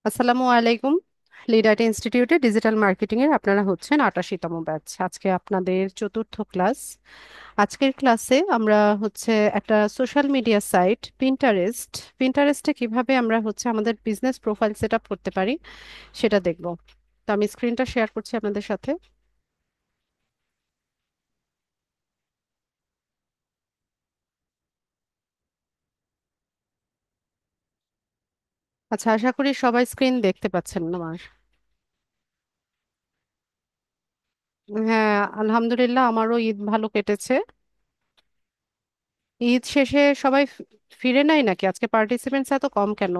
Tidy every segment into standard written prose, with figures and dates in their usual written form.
আসসালামু আলাইকুম। লিডার ইনস্টিটিউটে ডিজিটাল মার্কেটিং এর আপনারা হচ্ছেন ৮৮তম ব্যাচ। আজকে আপনাদের চতুর্থ ক্লাস। আজকের ক্লাসে আমরা একটা সোশ্যাল মিডিয়া সাইট পিন্টারেস্টে কিভাবে আমরা আমাদের বিজনেস প্রোফাইল সেট আপ করতে পারি সেটা দেখব। তো আমি স্ক্রিনটা শেয়ার করছি আপনাদের সাথে। আচ্ছা, আশা করি সবাই স্ক্রিন দেখতে পাচ্ছেন আমার। হ্যাঁ, আলহামদুলিল্লাহ, আমারও ঈদ ভালো কেটেছে। ঈদ শেষে সবাই ফিরে নাই নাকি? আজকে পার্টিসিপেন্টস এত কম কেন?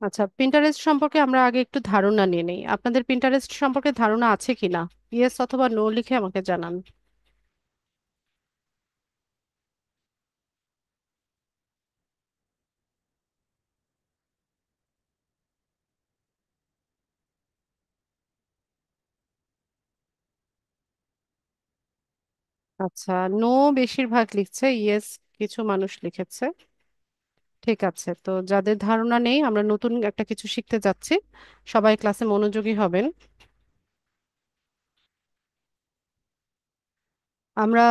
আচ্ছা, পিন্টারেস্ট সম্পর্কে আমরা আগে একটু ধারণা নিয়ে নেই। আপনাদের পিন্টারেস্ট সম্পর্কে ধারণা আছে কিনা? ইয়েস অথবা নো লিখে আমাকে জানান। আচ্ছা, নো বেশিরভাগ লিখছে, ইয়েস কিছু মানুষ লিখেছে। ঠিক আছে, তো যাদের ধারণা নেই, আমরা নতুন একটা কিছু শিখতে যাচ্ছি। সবাই ক্লাসে মনোযোগী হবেন। আমরা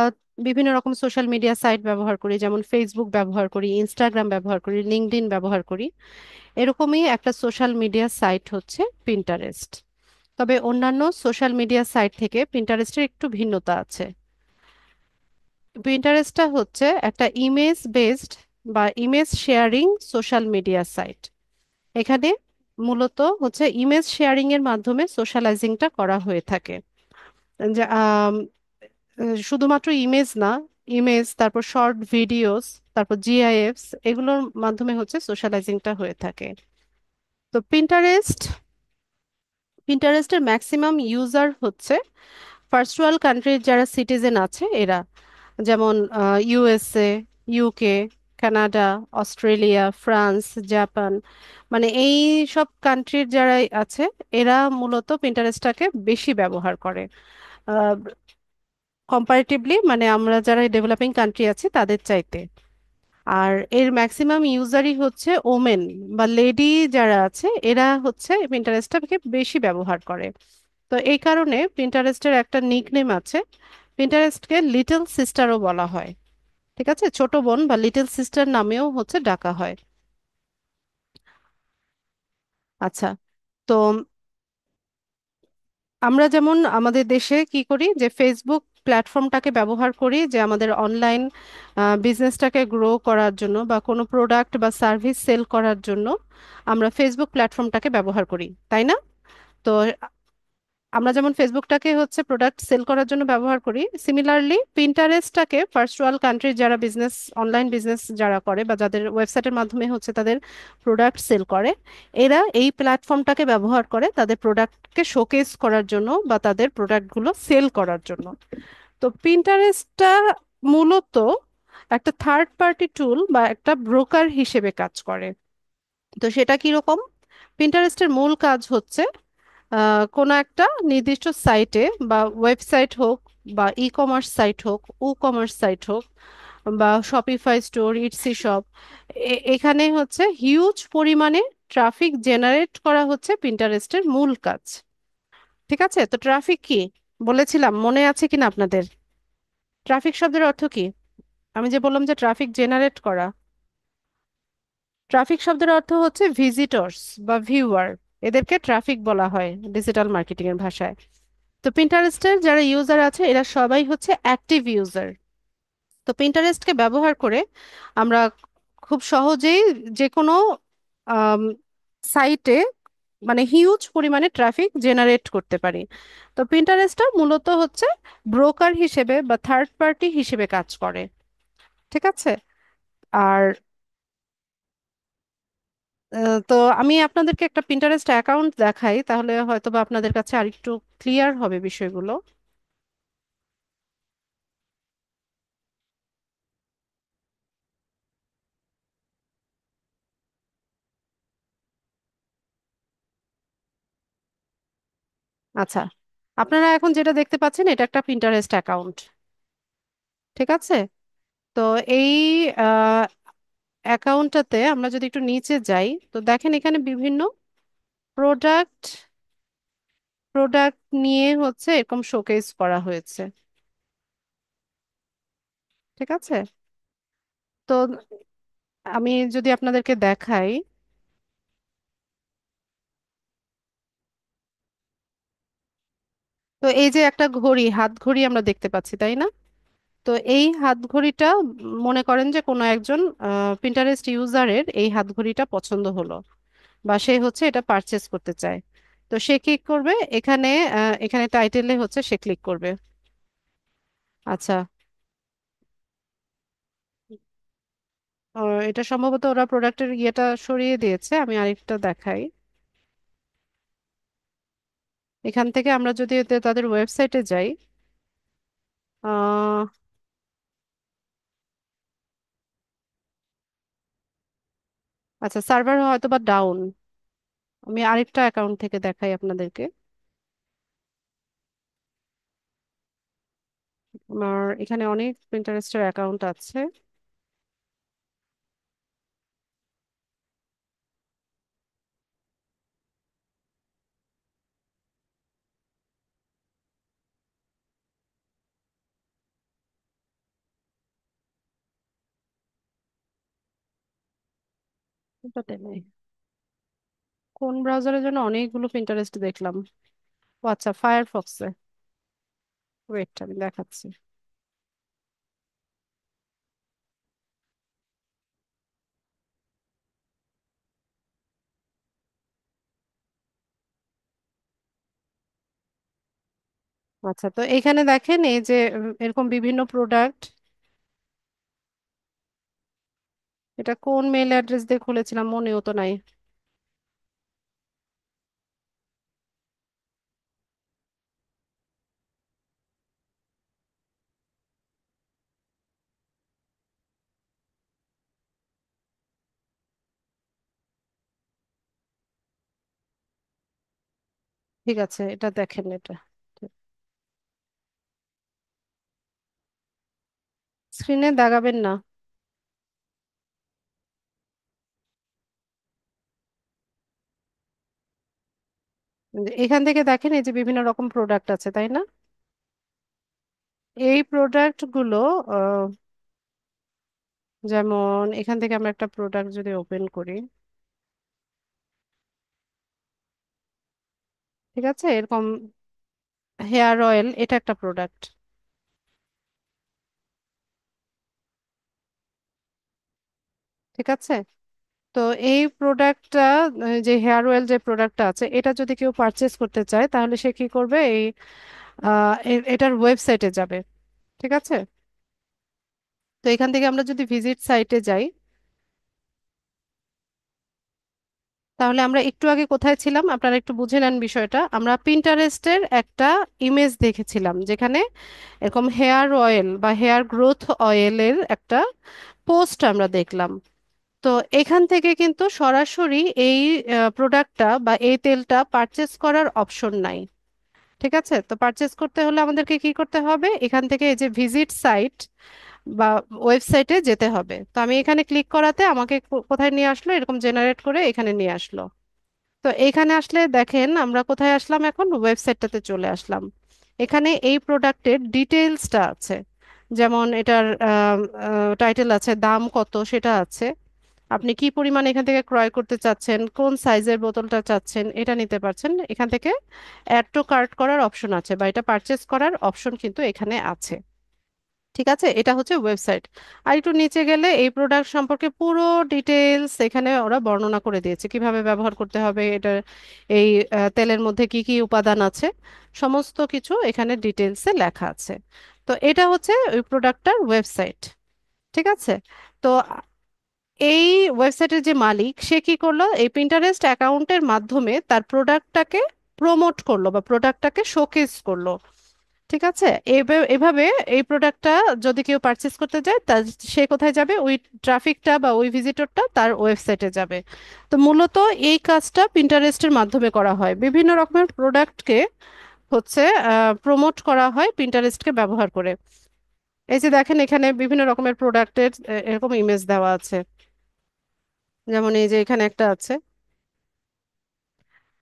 বিভিন্ন রকম সোশ্যাল মিডিয়া সাইট ব্যবহার করি, যেমন ফেসবুক ব্যবহার করি, ইনস্টাগ্রাম ব্যবহার করি, লিঙ্কডইন ব্যবহার করি। এরকমই একটা সোশ্যাল মিডিয়া সাইট হচ্ছে পিন্টারেস্ট। তবে অন্যান্য সোশ্যাল মিডিয়া সাইট থেকে পিন্টারেস্টের একটু ভিন্নতা আছে। পিন্টারেস্টটা হচ্ছে একটা ইমেজ বেসড বা image sharing social media site. এখানে মূলত ইমেজ শেয়ারিং এর মাধ্যমে সোশ্যালাইজিংটা করা হয়ে থাকে। যে, শুধুমাত্র ইমেজ না, ইমেজ, তারপর শর্ট ভিডিওস, তারপর জিআইএফস, এগুলোর মাধ্যমে সোশ্যালাইজিংটা হয়ে থাকে। তো পিন্টারেস্টের ম্যাক্সিমাম ইউজার হচ্ছে ফার্স্ট ওয়ার্ল্ড কান্ট্রির যারা সিটিজেন আছে এরা, যেমন USA, UK, Canada, Australia, France, Japan, মানে এই সব কান্ট্রির যারা আছে এরা মূলত পিন্টারেস্টটাকে বেশি ব্যবহার করে কম্পারেটিভলি, মানে আমরা যারা ডেভেলপিং কান্ট্রি আছি তাদের চাইতে। আর এর ম্যাক্সিমাম ইউজারই হচ্ছে ওমেন বা লেডি যারা আছে, এরা পিন্টারেস্টটাকে বেশি ব্যবহার করে। তো এই কারণে পিন্টারেস্টের একটা নিকনেম আছে। পিন্টারেস্টকে লিটল সিস্টারও বলা হয়। ঠিক আছে, ছোট বোন বা লিটল সিস্টার নামেও ডাকা হয়। আচ্ছা, তো আমরা যেমন আমাদের দেশে কি করি, যে ফেসবুক প্ল্যাটফর্মটাকে ব্যবহার করি যে আমাদের অনলাইন বিজনেসটাকে গ্রো করার জন্য বা কোনো প্রোডাক্ট বা সার্ভিস সেল করার জন্য আমরা ফেসবুক প্ল্যাটফর্মটাকে ব্যবহার করি, তাই না? তো আমরা যেমন ফেসবুকটাকে প্রোডাক্ট সেল করার জন্য ব্যবহার করি, সিমিলারলি পিন্টারেস্টটাকে ফার্স্ট ওয়ার্ল্ড কান্ট্রির যারা বিজনেস, অনলাইন বিজনেস যারা করে বা যাদের ওয়েবসাইটের মাধ্যমে তাদের প্রোডাক্ট সেল করে, এরা এই প্ল্যাটফর্মটাকে ব্যবহার করে তাদের প্রোডাক্টকে শোকেস করার জন্য বা তাদের প্রোডাক্টগুলো সেল করার জন্য। তো পিন্টারেস্টটা মূলত একটা থার্ড পার্টি টুল বা একটা ব্রোকার হিসেবে কাজ করে। তো সেটা কিরকম? পিন্টারেস্টের মূল কাজ কোনো একটা নির্দিষ্ট সাইটে বা ওয়েবসাইট হোক বা ই কমার্স সাইট হোক, ও কমার্স সাইট হোক, বা শপিফাই স্টোর, ইটসি শপ, এখানে হিউজ পরিমাণে ট্রাফিক জেনারেট করা পিন্টারেস্টের মূল কাজ। ঠিক আছে, তো ট্রাফিক কি বলেছিলাম, মনে আছে কিনা আপনাদের? ট্রাফিক শব্দের অর্থ কি? আমি যে বললাম যে ট্রাফিক জেনারেট করা, ট্রাফিক শব্দের অর্থ হচ্ছে ভিজিটর্স বা ভিউয়ার। এদেরকে ট্রাফিক বলা হয় ডিজিটাল মার্কেটিং এর ভাষায়। তো পিন্টারেস্টের যারা ইউজার আছে এরা সবাই অ্যাক্টিভ ইউজার। তো পিন্টারেস্টকে ব্যবহার করে আমরা খুব সহজেই যে কোনো সাইটে মানে হিউজ পরিমাণে ট্রাফিক জেনারেট করতে পারি। তো পিন্টারেস্টটা মূলত ব্রোকার হিসেবে বা থার্ড পার্টি হিসেবে কাজ করে। ঠিক আছে। আর তো আমি আপনাদেরকে একটা পিন্টারেস্ট অ্যাকাউন্ট দেখাই, তাহলে হয়তোবা আপনাদের কাছে আরেকটু ক্লিয়ার হবে বিষয়গুলো। আচ্ছা, আপনারা এখন যেটা দেখতে পাচ্ছেন এটা একটা পিন্টারেস্ট অ্যাকাউন্ট, ঠিক আছে? তো এই অ্যাকাউন্টটাতে আমরা যদি একটু নিচে যাই, তো দেখেন এখানে বিভিন্ন প্রোডাক্ট প্রোডাক্ট নিয়ে হচ্ছে এরকম শোকেস করা হয়েছে, ঠিক আছে? তো আমি যদি আপনাদেরকে দেখাই, তো এই যে একটা ঘড়ি, হাত ঘড়ি আমরা দেখতে পাচ্ছি, তাই না? তো এই হাত ঘড়িটা মনে করেন যে কোনো একজন পিন্টারেস্ট ইউজারের এই হাত ঘড়িটা পছন্দ হলো, বা সে হচ্ছে এটা পারচেস করতে চায়। তো সে কি করবে, এখানে এখানে টাইটেলে হচ্ছে সে ক্লিক করবে। আচ্ছা, এটা সম্ভবত ওরা প্রোডাক্টের ইয়েটা সরিয়ে দিয়েছে, আমি আরেকটা দেখাই। এখান থেকে আমরা যদি তাদের ওয়েবসাইটে যাই, আহ, আচ্ছা, সার্ভার হয়তো বা ডাউন। আমি আরেকটা অ্যাকাউন্ট থেকে দেখাই আপনাদেরকে। আমার এখানে অনেক প্রিন্টারেস্টের অ্যাকাউন্ট আছে। কোনটাতে নেই, কোন ব্রাউজারের জন্য অনেকগুলো প্রিন্টারেস্ট দেখলাম। ও আচ্ছা, ফায়ারফক্সে। ওয়েট, আমি দেখাচ্ছি। আচ্ছা, তো এইখানে দেখেন এই যে এরকম বিভিন্ন প্রোডাক্ট। এটা কোন মেল অ্যাড্রেস দিয়ে খুলেছিলাম মনেও তো নাই। ঠিক আছে, এটা দেখেন এটা। স্ক্রিনে দাগাবেন না। এখান থেকে দেখেন এই যে বিভিন্ন রকম প্রোডাক্ট আছে, তাই না? এই প্রোডাক্ট গুলো যেমন এখান থেকে আমরা একটা প্রোডাক্ট যদি ওপেন করি, ঠিক আছে, এরকম হেয়ার অয়েল, এটা একটা প্রোডাক্ট, ঠিক আছে? তো এই প্রোডাক্টটা, যে হেয়ার অয়েল যে প্রোডাক্টটা আছে, এটা যদি কেউ পারচেস করতে চায় তাহলে সে কি করবে, এই এটার ওয়েবসাইটে যাবে, ঠিক আছে? তো এখান থেকে আমরা যদি ভিজিট সাইটে যাই, তাহলে আমরা একটু আগে কোথায় ছিলাম আপনারা একটু বুঝে নেন বিষয়টা। আমরা পিন্টারেস্টের একটা ইমেজ দেখেছিলাম যেখানে এরকম হেয়ার অয়েল বা হেয়ার গ্রোথ অয়েলের একটা পোস্ট আমরা দেখলাম। তো এখান থেকে কিন্তু সরাসরি এই প্রোডাক্টটা বা এই তেলটা পারচেস করার অপশন নাই, ঠিক আছে? তো পারচেস করতে হলে আমাদেরকে কি করতে হবে, এখান থেকে এই যে ভিজিট সাইট বা ওয়েবসাইটে যেতে হবে। তো আমি এখানে ক্লিক করাতে আমাকে কোথায় নিয়ে আসলো, এরকম জেনারেট করে এখানে নিয়ে আসলো। তো এইখানে আসলে দেখেন আমরা কোথায় আসলাম, এখন ওয়েবসাইটটাতে চলে আসলাম। এখানে এই প্রোডাক্টের ডিটেলসটা আছে, যেমন এটার টাইটেল আছে, দাম কত সেটা আছে, আপনি কি পরিমাণ এখান থেকে ক্রয় করতে চাচ্ছেন, কোন সাইজের বোতলটা চাচ্ছেন, এটা নিতে পারছেন এখান থেকে। অ্যাড টু কার্ট করার অপশন আছে, বা এটা পারচেস করার অপশন কিন্তু এখানে আছে, ঠিক আছে? এটা হচ্ছে ওয়েবসাইট। আর একটু নিচে গেলে এই প্রোডাক্ট সম্পর্কে পুরো ডিটেলস এখানে ওরা বর্ণনা করে দিয়েছে, কিভাবে ব্যবহার করতে হবে এটা, এই তেলের মধ্যে কি কি উপাদান আছে, সমস্ত কিছু এখানে ডিটেলসে লেখা আছে। তো এটা হচ্ছে ওই প্রোডাক্টটার ওয়েবসাইট, ঠিক আছে? তো এই ওয়েবসাইটের যে মালিক সে কি করলো, এই পিন্টারেস্ট অ্যাকাউন্টের মাধ্যমে তার প্রোডাক্টটাকে প্রমোট করলো বা প্রোডাক্টটাকে শোকেস করলো, ঠিক আছে। এভাবে এই প্রোডাক্টটা যদি কেউ পারচেস করতে যায়, তার সে কোথায় যাবে? ওই ট্রাফিকটা বা ওই ভিজিটরটা তার ওয়েবসাইটে যাবে। তো মূলত এই কাজটা পিন্টারেস্টের মাধ্যমে করা হয়, বিভিন্ন রকমের প্রোডাক্টকে হচ্ছে প্রমোট করা হয় পিন্টারেস্টকে ব্যবহার করে। এই যে দেখেন, এখানে বিভিন্ন রকমের প্রোডাক্টের এরকম ইমেজ দেওয়া আছে। যেমন এই যে এখানে একটা আছে।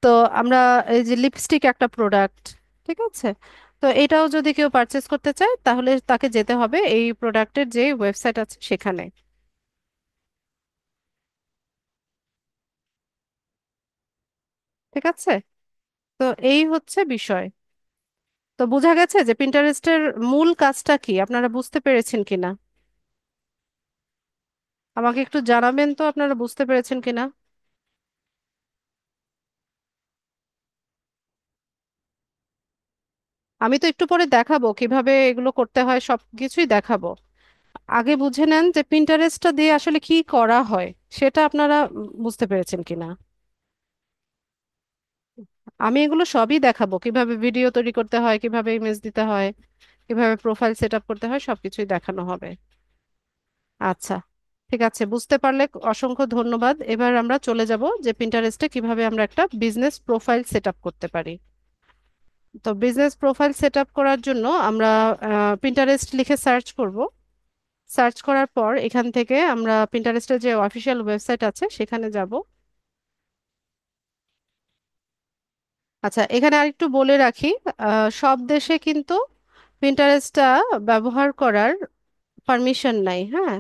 তো আমরা এই যে লিপস্টিক একটা প্রোডাক্ট, ঠিক আছে। তো এটাও যদি কেউ পারচেস করতে চায় তাহলে তাকে যেতে হবে এই প্রোডাক্টের যে ওয়েবসাইট আছে সেখানে। ঠিক আছে। তো এই হচ্ছে বিষয়। তো বোঝা গেছে যে পিন্টারেস্টের মূল কাজটা কি, আপনারা বুঝতে পেরেছেন কিনা? আমাকে একটু জানাবেন তো আপনারা বুঝতে পেরেছেন কিনা। আমি তো একটু পরে দেখাবো কিভাবে এগুলো করতে হয়, সব কিছুই দেখাবো। আগে বুঝে নেন যে পিন্টারেস্টটা দিয়ে আসলে কি করা হয়, সেটা আপনারা বুঝতে পেরেছেন কিনা। আমি এগুলো সবই দেখাবো, কিভাবে ভিডিও তৈরি করতে হয়, কিভাবে ইমেজ দিতে হয়, কিভাবে প্রোফাইল সেট আপ করতে হয়, সবকিছুই দেখানো হবে। আচ্ছা, ঠিক আছে, বুঝতে পারলে অসংখ্য ধন্যবাদ। এবার আমরা চলে যাব যে পিন্টারেস্টে কিভাবে আমরা একটা বিজনেস প্রোফাইল সেট আপ করতে পারি। তো বিজনেস প্রোফাইল সেট আপ করার জন্য আমরা পিন্টারেস্ট লিখে সার্চ করব। সার্চ করার পর এখান থেকে আমরা পিন্টারেস্টের যে অফিসিয়াল ওয়েবসাইট আছে সেখানে যাব। আচ্ছা, এখানে আরেকটু বলে রাখি, সব দেশে কিন্তু পিন্টারেস্টটা ব্যবহার করার পারমিশন নাই, হ্যাঁ।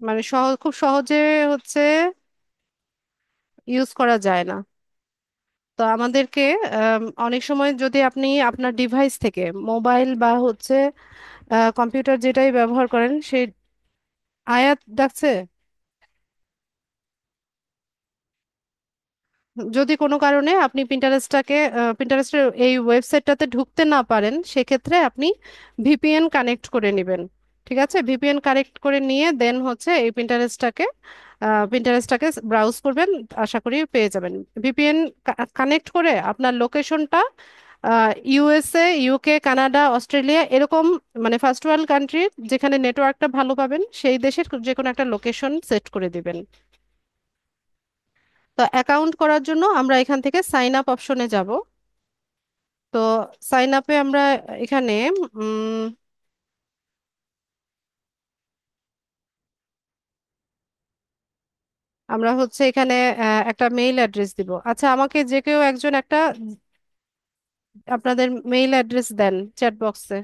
মানে খুব সহজে হচ্ছে ইউজ করা যায় না। তো আমাদেরকে অনেক সময় যদি আপনি আপনার ডিভাইস থেকে মোবাইল বা হচ্ছে কম্পিউটার যেটাই ব্যবহার করেন, সেই আয়াত ডাকছে, যদি কোনো কারণে আপনি পিন্টারেস্টের এই ওয়েবসাইটটাতে ঢুকতে না পারেন, সেক্ষেত্রে আপনি ভিপিএন কানেক্ট করে নেবেন। ঠিক আছে, ভিপিএন কানেক্ট করে নিয়ে দেন হচ্ছে এই পিন্টারেস্টটাকে ব্রাউজ করবেন। আশা করি পেয়ে যাবেন। ভিপিএন কানেক্ট করে আপনার লোকেশনটা ইউএসএ, ইউকে, কানাডা, অস্ট্রেলিয়া এরকম, মানে ফার্স্ট ওয়ার্ল্ড কান্ট্রি যেখানে নেটওয়ার্কটা ভালো পাবেন সেই দেশের যে কোনো একটা লোকেশন সেট করে দিবেন। তো অ্যাকাউন্ট করার জন্য আমরা এখান থেকে সাইন আপ অপশনে যাব। তো সাইন আপে আমরা এখানে উম, আমরা হচ্ছে এখানে একটা মেইল অ্যাড্রেস দিব। আচ্ছা, আমাকে যে কেউ একজন একটা আপনাদের মেইল অ্যাড্রেস দেন চ্যাট বক্সে।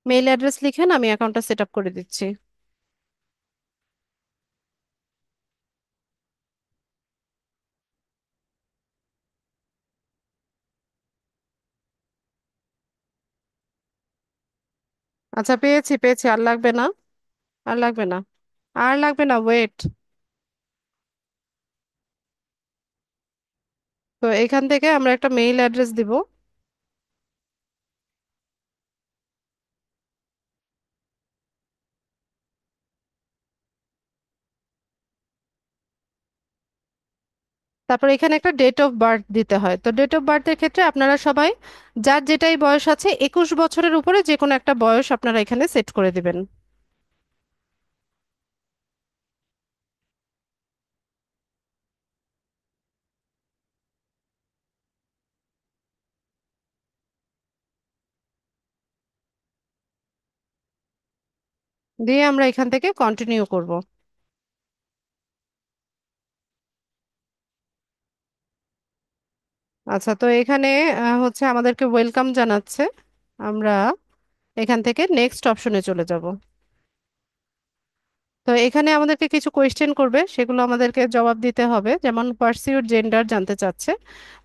মেইল অ্যাড্রেস লিখেন, আমি অ্যাকাউন্টটা সেট আপ করে দিচ্ছি। আচ্ছা, পেয়েছি পেয়েছি, আর লাগবে না, আর লাগবে না, আর লাগবে না, ওয়েট। তো এখান থেকে আমরা একটা মেইল অ্যাড্রেস দিব। তারপর এখানে একটা ডেট অফ বার্থ দিতে হয়। তো ডেট অফ বার্থের ক্ষেত্রে আপনারা সবাই যার যেটাই বয়স আছে 21 বছরের উপরে যে কোনো একটা বয়স আপনারা এখানে সেট করে দিবেন। দিয়ে আমরা এখান থেকে কন্টিনিউ করব। আচ্ছা, তো এখানে হচ্ছে আমাদেরকে ওয়েলকাম জানাচ্ছে। আমরা এখান থেকে নেক্সট অপশনে চলে যাব। তো এখানে আমাদেরকে কিছু কোয়েশ্চেন করবে, সেগুলো আমাদেরকে জবাব দিতে হবে। যেমন পার্সিউড জেন্ডার জানতে চাচ্ছে।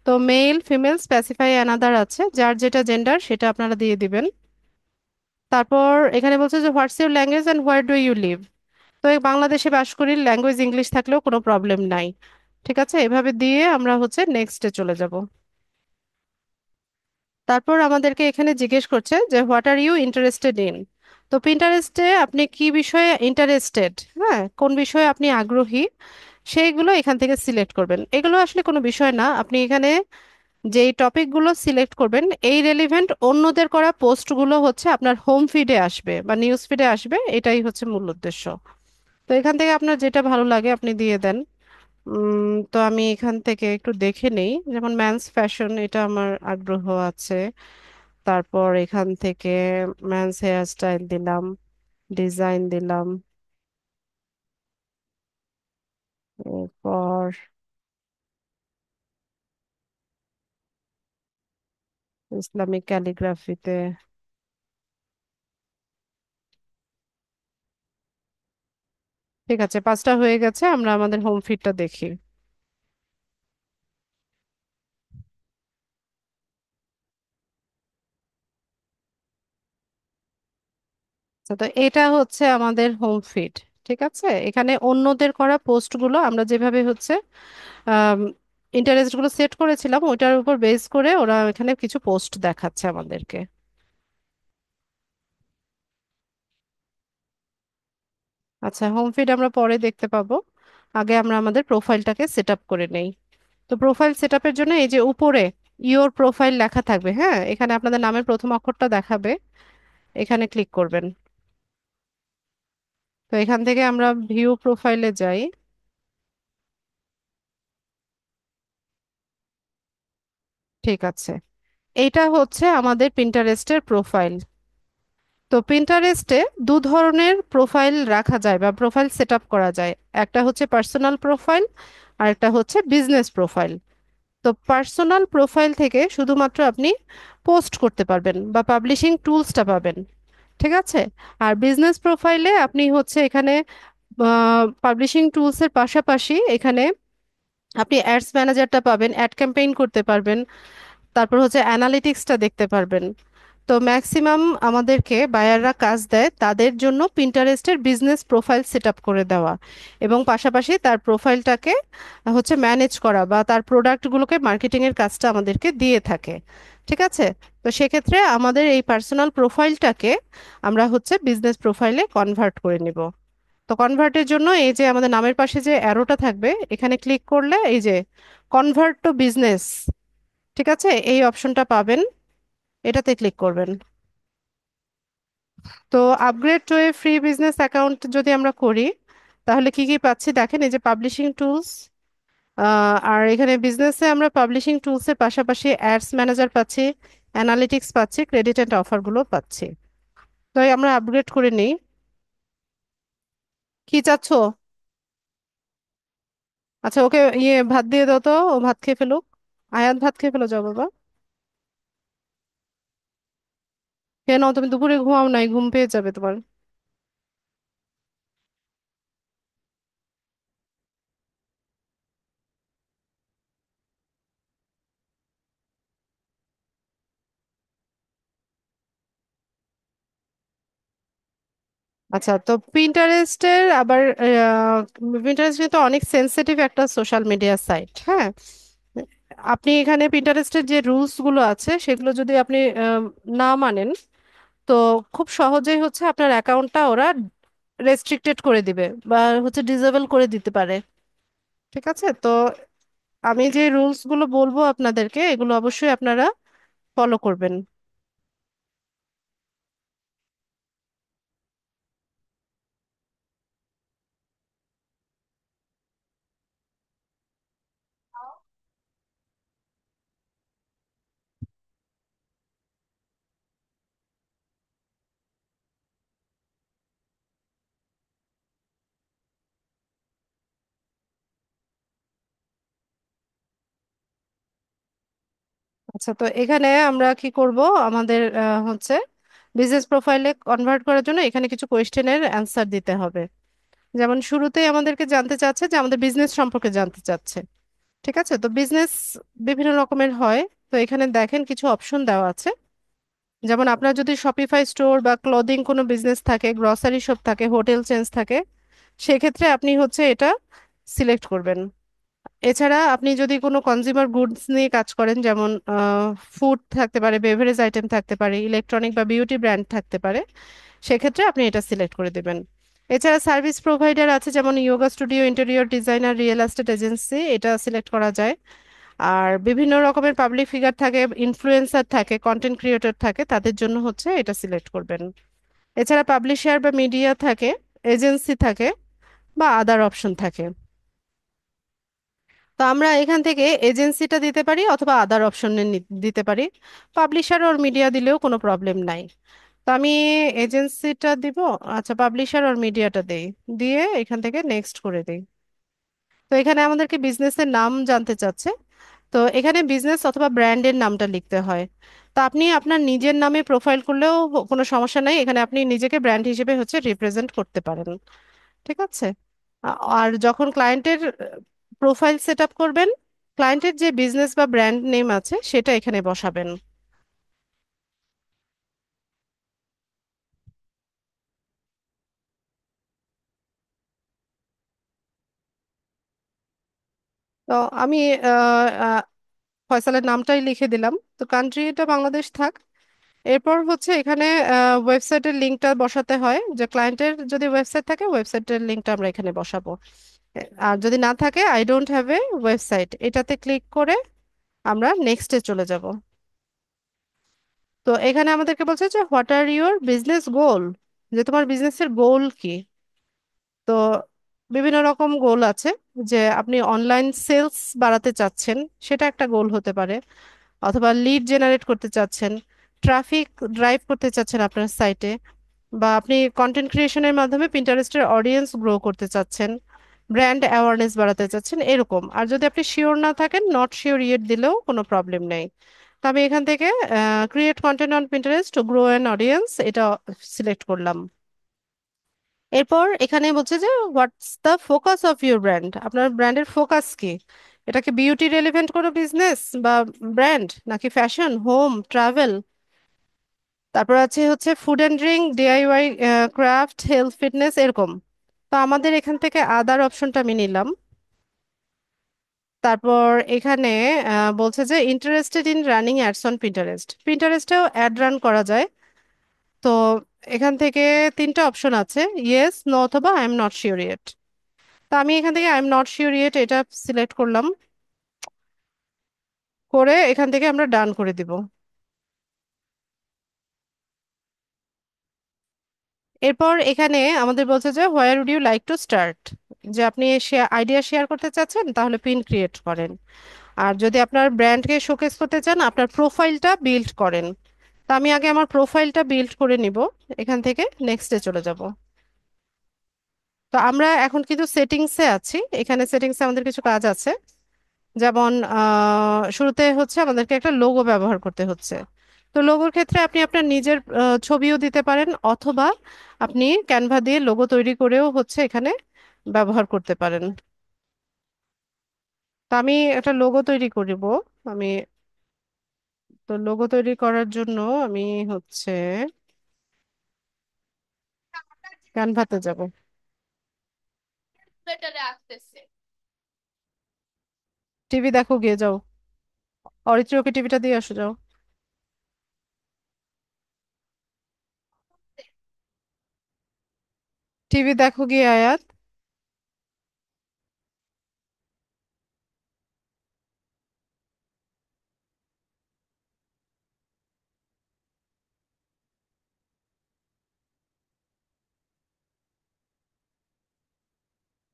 তো মেল, ফিমেল, স্পেসিফাই অ্যানাদার আছে, যার যেটা জেন্ডার সেটা আপনারা দিয়ে দিবেন। তারপর এখানে বলছে যে what's your language and where do you live. তো এই বাংলাদেশে বাস করি, ল্যাঙ্গুয়েজ ইংলিশ থাকলেও কোনো প্রবলেম নাই। ঠিক আছে, এভাবে দিয়ে আমরা হচ্ছে নেক্সটে চলে যাব। তারপর আমাদেরকে এখানে জিজ্ঞেস করছে যে what are you interested in. তো পিন্টারেস্টে আপনি কি বিষয়ে ইন্টারেস্টেড, হ্যাঁ, কোন বিষয়ে আপনি আগ্রহী, সেইগুলো এখান থেকে সিলেক্ট করবেন। এগুলো আসলে কোনো বিষয় না, আপনি এখানে যেই টপিকগুলো সিলেক্ট করবেন এই রেলিভেন্ট অন্যদের করা পোস্টগুলো হচ্ছে আপনার হোম ফিডে আসবে বা নিউজ ফিডে আসবে, এটাই হচ্ছে মূল উদ্দেশ্য। তো এখান থেকে আপনার যেটা ভালো লাগে আপনি দিয়ে দেন। তো আমি এখান থেকে একটু দেখে নেই, যেমন ম্যানস ফ্যাশন, এটা আমার আগ্রহ আছে। তারপর এখান থেকে ম্যানস হেয়ার স্টাইল দিলাম, ডিজাইন দিলাম, এরপর ইসলামিক ক্যালিগ্রাফিতে। ঠিক আছে, 5টা হয়ে গেছে, আমরা আমাদের হোম ফিডটা দেখি। তো এটা হচ্ছে আমাদের হোম ফিড। ঠিক আছে, এখানে অন্যদের করা পোস্টগুলো আমরা যেভাবে হচ্ছে ইন্টারেস্ট গুলো সেট করেছিলাম ওইটার উপর বেস করে ওরা এখানে কিছু পোস্ট দেখাচ্ছে আমাদেরকে। আচ্ছা, হোম ফিড আমরা পরে দেখতে পাবো, আগে আমরা আমাদের প্রোফাইলটাকে সেট আপ করে নেই। তো প্রোফাইল সেট আপের জন্য এই যে উপরে ইওর প্রোফাইল লেখা থাকবে, হ্যাঁ, এখানে আপনাদের নামের প্রথম অক্ষরটা দেখাবে, এখানে ক্লিক করবেন। তো এখান থেকে আমরা ভিউ প্রোফাইলে যাই। ঠিক আছে, এইটা হচ্ছে আমাদের পিন্টারেস্টের প্রোফাইল। তো পিন্টারেস্টে দু ধরনের প্রোফাইল রাখা যায় বা প্রোফাইল সেট আপ করা যায়, একটা হচ্ছে পার্সোনাল প্রোফাইল আর একটা হচ্ছে বিজনেস প্রোফাইল। তো পার্সোনাল প্রোফাইল থেকে শুধুমাত্র আপনি পোস্ট করতে পারবেন বা পাবলিশিং টুলসটা পাবেন। ঠিক আছে, আর বিজনেস প্রোফাইলে আপনি হচ্ছে এখানে পাবলিশিং টুলসের পাশাপাশি এখানে আপনি অ্যাডস ম্যানেজারটা পাবেন, অ্যাড ক্যাম্পেইন করতে পারবেন, তারপর হচ্ছে অ্যানালিটিক্সটা দেখতে পারবেন। তো ম্যাক্সিমাম আমাদেরকে বায়াররা কাজ দেয় তাদের জন্য পিন্টারেস্টের বিজনেস প্রোফাইল সেট আপ করে দেওয়া এবং পাশাপাশি তার প্রোফাইলটাকে হচ্ছে ম্যানেজ করা বা তার প্রোডাক্টগুলোকে মার্কেটিংয়ের কাজটা আমাদেরকে দিয়ে থাকে। ঠিক আছে, তো সেক্ষেত্রে আমাদের এই পার্সোনাল প্রোফাইলটাকে আমরা হচ্ছে বিজনেস প্রোফাইলে কনভার্ট করে নিব। তো কনভার্টের জন্য এই যে আমাদের নামের পাশে যে অ্যারোটা থাকবে এখানে ক্লিক করলে এই যে কনভার্ট টু বিজনেস, ঠিক আছে, এই অপশনটা পাবেন, এটাতে ক্লিক করবেন। তো আপগ্রেড টু এ ফ্রি বিজনেস অ্যাকাউন্ট যদি আমরা করি তাহলে কি কি পাচ্ছি দেখেন, এই যে পাবলিশিং টুলস, আর এখানে বিজনেসে আমরা পাবলিশিং টুলসের পাশাপাশি অ্যাডস ম্যানেজার পাচ্ছি, অ্যানালিটিক্স পাচ্ছি, ক্রেডিট অ্যান্ড অফারগুলো পাচ্ছি। তো এই আমরা আপগ্রেড করে নিই। কি চাচ্ছো? আচ্ছা, ওকে ভাত দিয়ে দাও তো, ও ভাত খেয়ে ফেলুক। আয়াত ভাত খেয়ে ফেলো, যাও বাবা। কেন, তুমি দুপুরে ঘুমাও নাই? ঘুম পেয়ে যাবে তোমার। আচ্ছা, তো পিন্টারেস্টের আবার পিন্টারেস্ট কিন্তু অনেক সেনসিটিভ একটা সোশ্যাল মিডিয়া সাইট, হ্যাঁ। আপনি এখানে পিন্টারেস্টের যে রুলস গুলো আছে সেগুলো যদি আপনি না মানেন, তো খুব সহজেই হচ্ছে আপনার অ্যাকাউন্টটা ওরা রেস্ট্রিক্টেড করে দিবে বা হচ্ছে ডিসেবল করে দিতে পারে। ঠিক আছে, তো আমি যে রুলস গুলো বলবো আপনাদেরকে এগুলো অবশ্যই আপনারা ফলো করবেন। আচ্ছা, তো এখানে আমরা কি করব, আমাদের হচ্ছে বিজনেস প্রোফাইলে কনভার্ট করার জন্য এখানে কিছু কোয়েশ্চেনের অ্যান্সার দিতে হবে। যেমন শুরুতেই আমাদেরকে জানতে চাচ্ছে যে আমাদের বিজনেস সম্পর্কে জানতে চাচ্ছে। ঠিক আছে, তো বিজনেস বিভিন্ন রকমের হয়। তো এখানে দেখেন কিছু অপশন দেওয়া আছে, যেমন আপনার যদি শপিফাই স্টোর বা ক্লদিং কোনো বিজনেস থাকে, গ্রসারি শপ থাকে, হোটেল চেইনস থাকে, সেক্ষেত্রে আপনি হচ্ছে এটা সিলেক্ট করবেন। এছাড়া আপনি যদি কোনো কনজিউমার গুডস নিয়ে কাজ করেন, যেমন ফুড থাকতে পারে, বেভারেজ আইটেম থাকতে পারে, ইলেকট্রনিক বা বিউটি ব্র্যান্ড থাকতে পারে, সেক্ষেত্রে আপনি এটা সিলেক্ট করে দেবেন। এছাড়া সার্ভিস প্রোভাইডার আছে, যেমন yoga studio, interior designer, real estate agency, এটা সিলেক্ট করা যায়। আর বিভিন্ন রকমের পাবলিক ফিগার থাকে, ইনফ্লুয়েন্সার থাকে, কন্টেন্ট ক্রিয়েটর থাকে, তাদের জন্য হচ্ছে এটা সিলেক্ট করবেন। এছাড়া পাবলিশার বা মিডিয়া থাকে, এজেন্সি থাকে, বা আদার অপশন থাকে। তো আমরা এখান থেকে এজেন্সিটা দিতে পারি অথবা আদার অপশনে দিতে পারি। পাবলিশার ওর মিডিয়া দিলেও কোনো প্রবলেম নাই। তো আমি এজেন্সিটা দিব। আচ্ছা, পাবলিশার ওর মিডিয়াটা দেই, দিয়ে এখান থেকে নেক্সট করে দিই। তো এখানে আমাদেরকে বিজনেসের নাম জানতে চাচ্ছে। তো এখানে বিজনেস অথবা ব্র্যান্ডের নামটা লিখতে হয়। তো আপনি আপনার নিজের নামে প্রোফাইল করলেও কোনো সমস্যা নাই, এখানে আপনি নিজেকে ব্র্যান্ড হিসেবে হচ্ছে রিপ্রেজেন্ট করতে পারেন। ঠিক আছে। আর যখন ক্লায়েন্টের প্রোফাইল সেট আপ করবেন, ক্লায়েন্টের যে বিজনেস বা ব্র্যান্ড নেম আছে সেটা এখানে বসাবেন। তো আমি আহ, আহ, ফয়সালের নামটাই লিখে দিলাম। তো কান্ট্রিটা বাংলাদেশ থাক। এরপর হচ্ছে এখানে ওয়েবসাইটের লিঙ্কটা বসাতে হয়, যে ক্লায়েন্টের যদি ওয়েবসাইট থাকে ওয়েবসাইটের লিঙ্কটা আমরা এখানে বসাবো। আর যদি না থাকে, I don't have a website, এটাতে ক্লিক করে আমরা নেক্সটে চলে যাব। তো এখানে আমাদেরকে বলছে যে হোয়াট আর ইউর বিজনেস গোল, যে তোমার বিজনেসের গোল কি। তো বিভিন্ন রকম গোল আছে, যে আপনি অনলাইন সেলস বাড়াতে চাচ্ছেন, সেটা একটা গোল হতে পারে। অথবা লিড জেনারেট করতে চাচ্ছেন, ট্রাফিক ড্রাইভ করতে চাচ্ছেন আপনার সাইটে, বা আপনি কন্টেন্ট ক্রিয়েশনের মাধ্যমে পিন্টারেস্টের অডিয়েন্স গ্রো করতে চাচ্ছেন, ব্র্যান্ড অ্যাওয়ারনেস বাড়াতে চাচ্ছেন, এরকম। আর যদি আপনি শিওর না থাকেন, নট শিওর ইয়েট দিলেও কোনো প্রবলেম নেই। তো আমি এখান থেকে create content on Pinterest to grow an audience এটা সিলেক্ট করলাম। এরপর এখানে বলছে যে what's the focus of your brand, আপনার ব্র্যান্ডের ফোকাস কি। এটা কি বিউটি রেলিভেন্ট কোনো বিজনেস বা ব্র্যান্ড, নাকি ফ্যাশন, হোম, ট্রাভেল? তারপর আছে হচ্ছে food and drink, DIY, craft, health, fitness, এরকম। তো আমাদের এখান থেকে আদার অপশনটা আমি নিলাম। তারপর এখানে বলছে যে interested in running ads on Pinterest, পিন্টারেস্টেও অ্যাড রান করা যায়। তো এখান থেকে তিনটা অপশন আছে, ইয়েস, নো, অথবা I am not sure yet. তো আমি এখান থেকে I am not sure yet এটা সিলেক্ট করলাম। করে এখান থেকে আমরা ডান করে দিব। এরপর এখানে আমাদের বলছে যে where would you like to start, যে আপনি আইডিয়া শেয়ার করতে চাচ্ছেন তাহলে পিন ক্রিয়েট করেন। আর যদি আপনার ব্র্যান্ডকে শোকেস করতে চান, আপনার প্রোফাইলটা বিল্ড করেন। তো আমি আগে আমার প্রোফাইলটা বিল্ড করে নিব, এখান থেকে নেক্সটে চলে যাব। তো আমরা এখন কিন্তু সেটিংসে আছি, এখানে সেটিংসে আমাদের কিছু কাজ আছে। যেমন শুরুতে হচ্ছে আমাদেরকে একটা লোগো ব্যবহার করতে হচ্ছে। তো লোগোর ক্ষেত্রে আপনি আপনার নিজের ছবিও দিতে পারেন, অথবা আপনি ক্যানভা দিয়ে লোগো তৈরি করেও হচ্ছে এখানে ব্যবহার করতে পারেন। তো আমি একটা লোগো তৈরি করব। আমি তো লোগো তৈরি করার জন্য আমি হচ্ছে ক্যানভাতে যাব। টিভি দেখো গিয়ে যাও, অরিত্রি ওকে টিভিটা দিয়ে আসো যাও। টিভি দেখো গিয়ে আয়াত।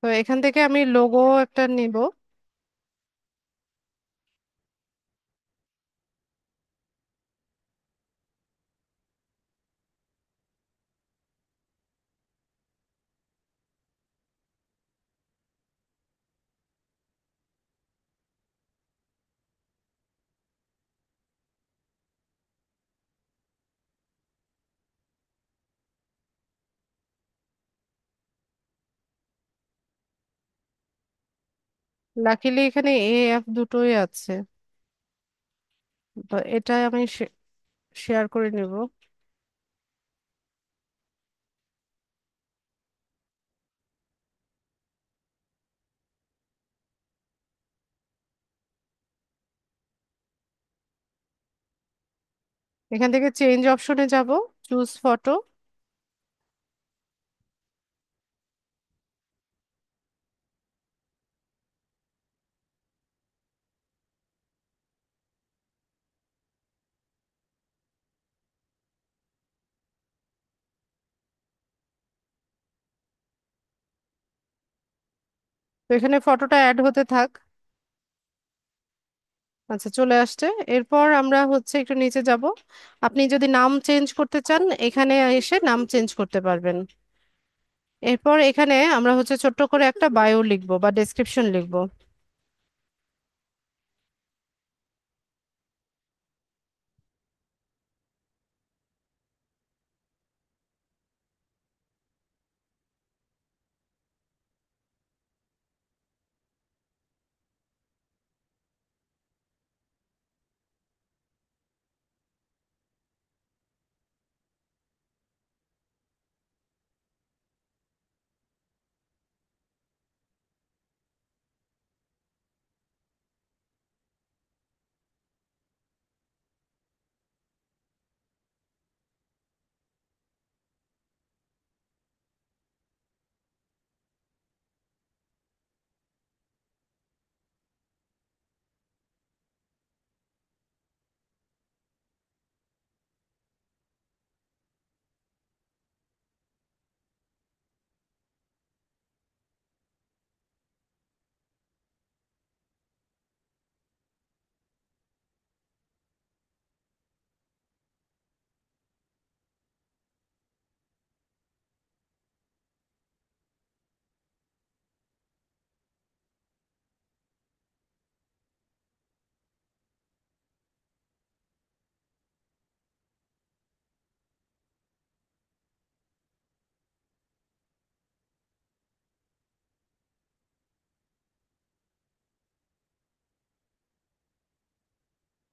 তো এখান থেকে আমি লোগো একটা নিব। লাকিলি এখানে এ এফ দুটোই আছে। তো এটা আমি শেয়ার করে নেব। এখান থেকে চেঞ্জ অপশনে যাব, চুজ ফটো। তো এখানে ফটোটা অ্যাড হতে থাক। আচ্ছা, চলে আসছে। এরপর আমরা হচ্ছে একটু নিচে যাব। আপনি যদি নাম চেঞ্জ করতে চান, এখানে এসে নাম চেঞ্জ করতে পারবেন। এরপর এখানে আমরা হচ্ছে ছোট্ট করে একটা বায়ো লিখবো বা ডেসক্রিপশন লিখবো।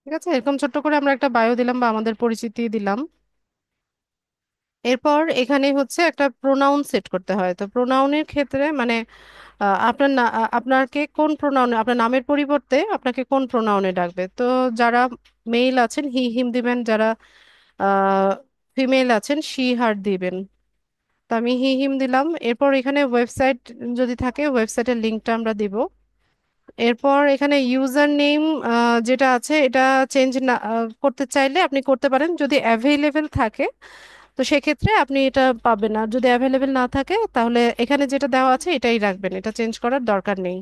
ঠিক আছে, এরকম ছোট্ট করে আমরা একটা বায়ো দিলাম বা আমাদের পরিচিতি দিলাম। এরপর এখানে হচ্ছে একটা প্রোনাউন সেট করতে হয়। তো প্রোনাউনের ক্ষেত্রে মানে আপনার আপনাকে কোন প্রোনাউনে, আপনার নামের পরিবর্তে আপনাকে কোন প্রোনাউনে ডাকবে। তো যারা মেল আছেন হি হিম দিবেন, যারা ফিমেল আছেন শি হার দিবেন। তো আমি হি হিম দিলাম। এরপর এখানে ওয়েবসাইট যদি থাকে, ওয়েবসাইটের লিঙ্কটা আমরা দিব। এরপর এখানে ইউজার নেম যেটা আছে এটা চেঞ্জ না করতে চাইলে আপনি করতে পারেন, যদি অ্যাভেলেবেল থাকে। তো সেক্ষেত্রে আপনি এটা পাবেন। আর যদি অ্যাভেলেবেল না থাকে তাহলে এখানে যেটা দেওয়া আছে এটাই রাখবেন, এটা চেঞ্জ করার দরকার নেই।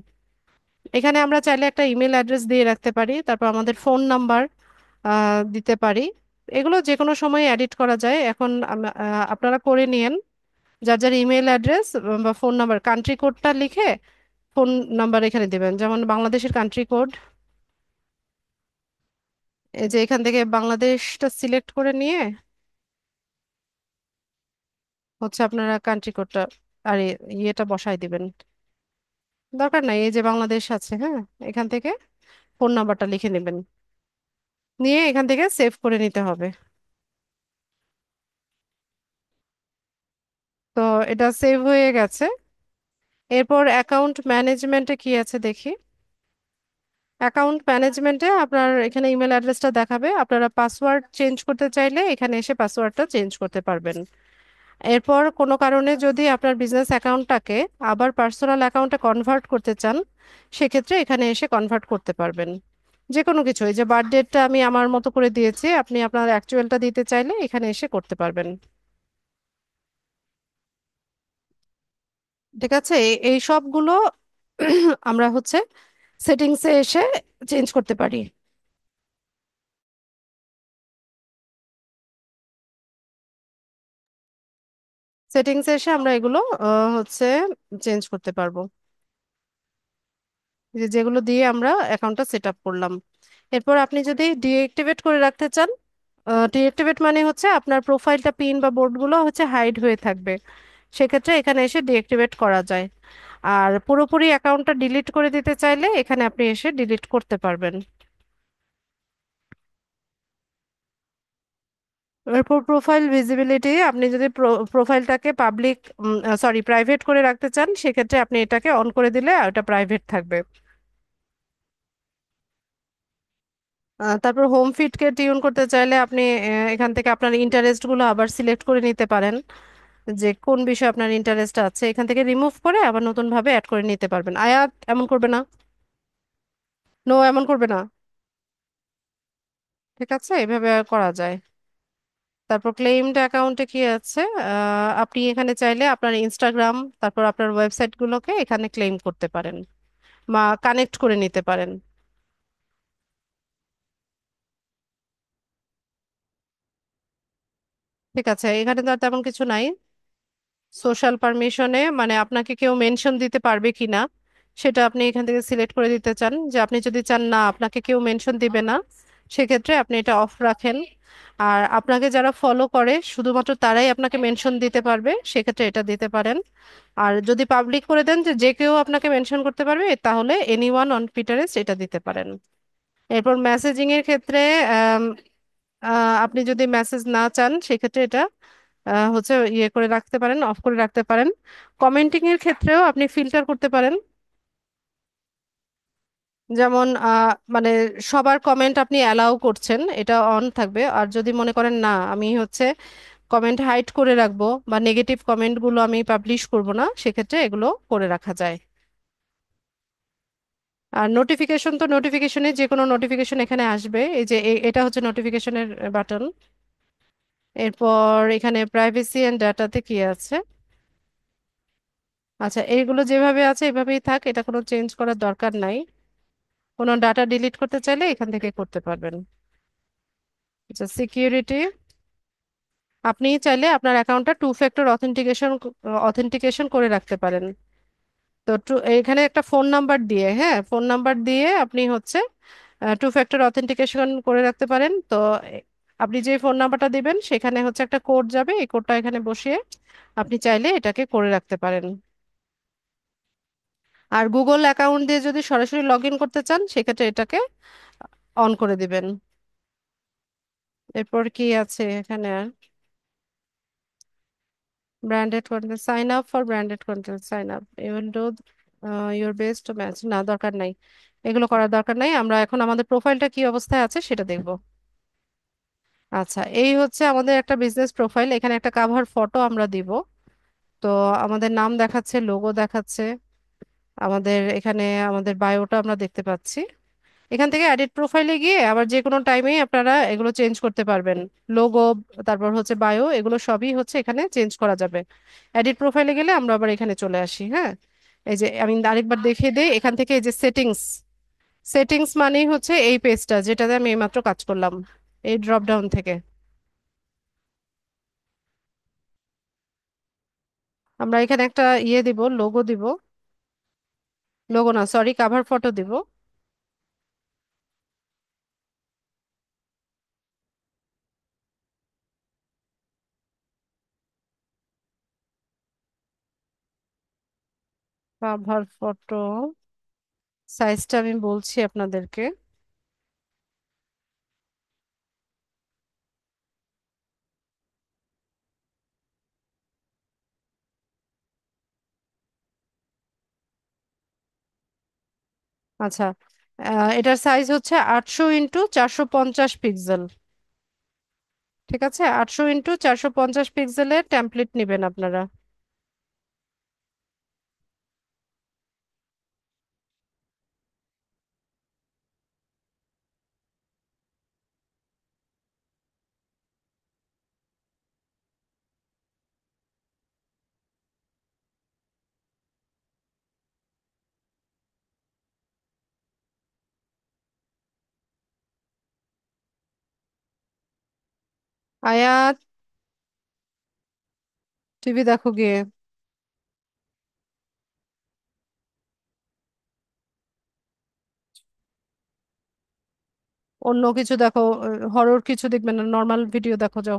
এখানে আমরা চাইলে একটা ইমেল অ্যাড্রেস দিয়ে রাখতে পারি, তারপর আমাদের ফোন নাম্বার দিতে পারি। এগুলো যে কোনো সময় এডিট করা যায়। এখন আপনারা করে নিয়েন যার যার ইমেল অ্যাড্রেস বা ফোন নাম্বার, কান্ট্রি কোডটা লিখে ফোন নাম্বার এখানে দিবেন। যেমন বাংলাদেশের কান্ট্রি কোড, এই যে এখান থেকে বাংলাদেশটা সিলেক্ট করে নিয়ে হচ্ছে আপনারা কান্ট্রি কোডটা আর ইয়েটা বসাই দিবেন। দরকার নাই, এই যে বাংলাদেশ আছে, হ্যাঁ, এখান থেকে ফোন নাম্বারটা লিখে নেবেন, নিয়ে এখান থেকে সেভ করে নিতে হবে। তো এটা সেভ হয়ে গেছে। এরপর অ্যাকাউন্ট ম্যানেজমেন্টে কি আছে দেখি। অ্যাকাউন্ট ম্যানেজমেন্টে আপনার এখানে ইমেল অ্যাড্রেসটা দেখাবে, আপনারা পাসওয়ার্ড চেঞ্জ করতে চাইলে এখানে এসে পাসওয়ার্ডটা চেঞ্জ করতে পারবেন। এরপর কোনো কারণে যদি আপনার বিজনেস অ্যাকাউন্টটাকে আবার পার্সোনাল অ্যাকাউন্টে কনভার্ট করতে চান, সেক্ষেত্রে এখানে এসে কনভার্ট করতে পারবেন। যে কোনো কিছু, এই যে বার্থ ডেটটা আমি আমার মতো করে দিয়েছি, আপনি আপনার অ্যাকচুয়ালটা দিতে চাইলে এখানে এসে করতে পারবেন। ঠিক আছে, এই সবগুলো আমরা হচ্ছে সেটিংসে এসে চেঞ্জ করতে পারি। সেটিংসে এসে আমরা এগুলো হচ্ছে চেঞ্জ করতে পারবো, যেগুলো দিয়ে আমরা অ্যাকাউন্টটা সেট আপ করলাম। এরপর আপনি যদি ডিএক্টিভেট করে রাখতে চান, ডিএক্টিভেট মানে হচ্ছে আপনার প্রোফাইলটা, পিন বা বোর্ডগুলো হচ্ছে হাইড হয়ে থাকবে, সেক্ষেত্রে এখানে এসে ডিএক্টিভেট করা যায়। আর পুরোপুরি অ্যাকাউন্টটা ডিলিট করে দিতে চাইলে এখানে আপনি এসে ডিলিট করতে পারবেন। এরপর প্রোফাইল ভিজিবিলিটি, আপনি যদি প্রোফাইলটাকে পাবলিক, সরি প্রাইভেট করে রাখতে চান, সেক্ষেত্রে আপনি এটাকে অন করে দিলে ওটা প্রাইভেট থাকবে। তারপর হোম ফিডকে টিউন করতে চাইলে আপনি এখান থেকে আপনার ইন্টারেস্ট গুলো আবার সিলেক্ট করে নিতে পারেন, যে কোন বিষয়ে আপনার ইন্টারেস্ট আছে এখান থেকে রিমুভ করে আবার নতুন ভাবে অ্যাড করে নিতে পারবেন। আয়াত, এমন করবে না। নো, এমন করবে না। ঠিক আছে, এভাবে করা যায়। তারপর ক্লেইমড অ্যাকাউন্টে কি আছে, আপনি এখানে চাইলে আপনার ইনস্টাগ্রাম তারপর আপনার ওয়েবসাইট গুলোকে এখানে ক্লেম করতে পারেন বা কানেক্ট করে নিতে পারেন। ঠিক আছে, এখানে তো আর তেমন কিছু নাই। সোশ্যাল পারমিশনে মানে আপনাকে কেউ মেনশন দিতে পারবে কিনা সেটা আপনি এখান থেকে সিলেক্ট করে দিতে চান, যে আপনি যদি চান না আপনাকে কেউ মেনশন দিবে না, সেক্ষেত্রে আপনি এটা অফ রাখেন। আর আপনাকে যারা ফলো করে শুধুমাত্র তারাই আপনাকে মেনশন দিতে পারবে, সেক্ষেত্রে এটা দিতে পারেন। আর যদি পাবলিক করে দেন যে যে কেউ আপনাকে মেনশন করতে পারবে, তাহলে এনিওয়ান অন পিটারেস্ট এটা দিতে পারেন। এরপর মেসেজিং এর ক্ষেত্রে আম, আপনি যদি মেসেজ না চান সেক্ষেত্রে এটা হচ্ছে ইয়ে করে রাখতে পারেন, অফ করে রাখতে পারেন। কমেন্টিং এর ক্ষেত্রেও আপনি ফিল্টার করতে পারেন, যেমন মানে সবার কমেন্ট আপনি অ্যালাউ করছেন, এটা অন থাকবে। আর যদি মনে করেন না আমি হচ্ছে কমেন্ট হাইড করে রাখবো বা নেগেটিভ কমেন্টগুলো আমি পাবলিশ করব না, সেক্ষেত্রে এগুলো করে রাখা যায়। আর নোটিফিকেশন তো নোটিফিকেশনে যে কোনো নোটিফিকেশন এখানে আসবে, এই যে এটা হচ্ছে নোটিফিকেশনের বাটন। এরপর এখানে প্রাইভেসি এন্ড ডাটাতে কি আছে। আচ্ছা, এইগুলো যেভাবে আছে এভাবেই থাক, এটা কোনো চেঞ্জ করার দরকার নাই। কোনো ডাটা ডিলিট করতে চাইলে এখান থেকে করতে পারবেন। আচ্ছা, সিকিউরিটি, আপনি চাইলে আপনার অ্যাকাউন্টটা টু ফ্যাক্টর অথেন্টিকেশন করে রাখতে পারেন। তো এখানে একটা ফোন নাম্বার দিয়ে, হ্যাঁ ফোন নাম্বার দিয়ে আপনি হচ্ছে টু ফ্যাক্টর অথেন্টিকেশন করে রাখতে পারেন। তো আপনি যে ফোন নাম্বারটা দিবেন সেখানে হচ্ছে একটা কোড যাবে, এই কোডটা এখানে বসিয়ে আপনি চাইলে এটাকে করে রাখতে পারেন। আর গুগল অ্যাকাউন্ট দিয়ে যদি সরাসরি লগ ইন করতে চান সেক্ষেত্রে এটাকে অন করে দিবেন। এরপর কি আছে এখানে আর, branded content, sign up for branded content, sign up even though your best to match, না দরকার নাই, এগুলো করার দরকার নাই। আমরা এখন আমাদের প্রোফাইলটা কি অবস্থায় আছে সেটা দেখব। আচ্ছা, এই হচ্ছে আমাদের একটা বিজনেস প্রোফাইল, এখানে একটা কাভার ফটো আমরা দিব। তো আমাদের নাম দেখাচ্ছে, লোগো দেখাচ্ছে, আমাদের এখানে আমাদের বায়োটা আমরা দেখতে পাচ্ছি। এখান থেকে এডিট প্রোফাইলে গিয়ে আবার যে কোনো টাইমেই আপনারা এগুলো চেঞ্জ করতে পারবেন। লোগো, তারপর হচ্ছে বায়ো, এগুলো সবই হচ্ছে এখানে চেঞ্জ করা যাবে। এডিট প্রোফাইলে গেলে আমরা আবার এখানে চলে আসি, হ্যাঁ। এই যে আমি আরেকবার দেখিয়ে দিই, এখান থেকে এই যে সেটিংস, সেটিংস মানেই হচ্ছে এই পেজটা যেটাতে আমি এইমাত্র কাজ করলাম, এই ড্রপ ডাউন থেকে আমরা এখানে একটা ইয়ে দিব, লোগো দিব। লোগো না, সরি, কাভার ফটো দিব। কাভার ফটো সাইজটা আমি বলছি আপনাদেরকে। আচ্ছা, এটার সাইজ হচ্ছে 800x450 পিক্সেল। ঠিক আছে, 800x450 পিক্সেলের টেমপ্লেট নেবেন আপনারা। আয়াত, টিভি দেখো গিয়ে। অন্য কিছু দেখো, হরর কিছু দেখবে না, নর্মাল ভিডিও দেখো যাও।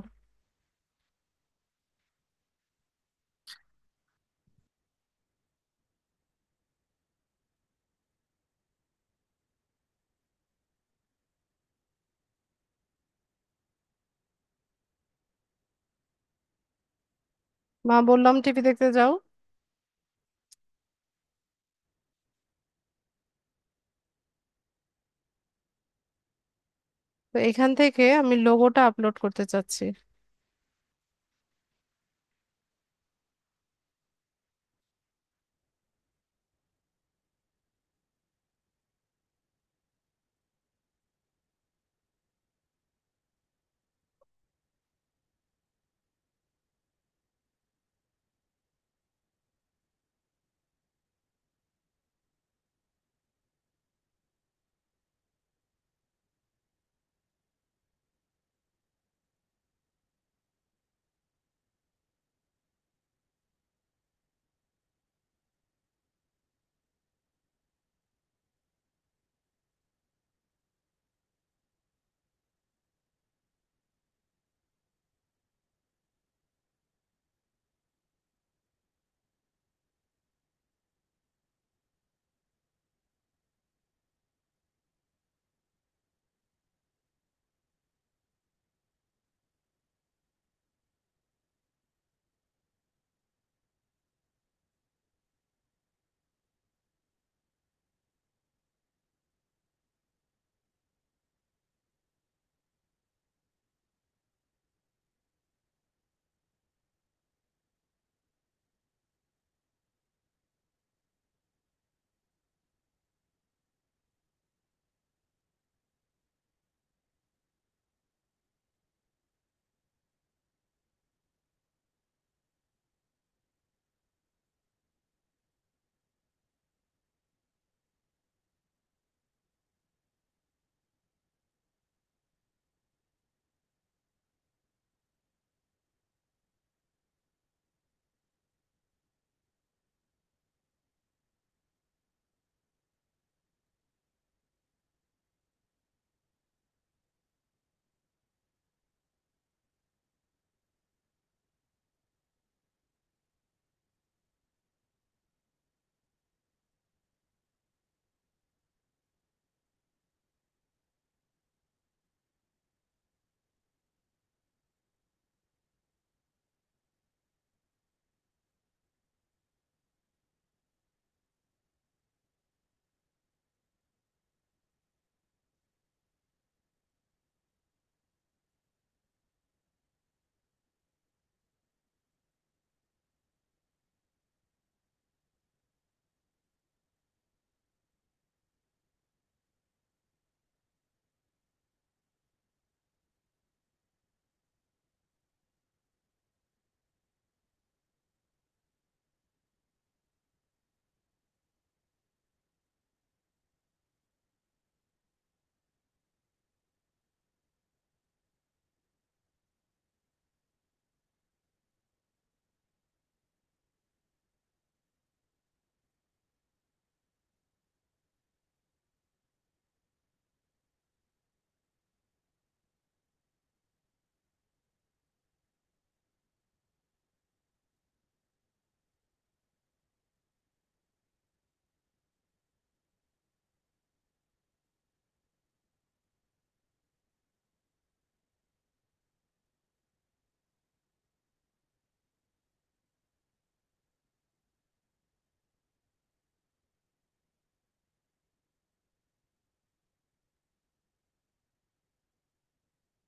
মা বললাম টিভি দেখতে যাও। তো এখান থেকে আমি লোগোটা আপলোড করতে চাচ্ছি।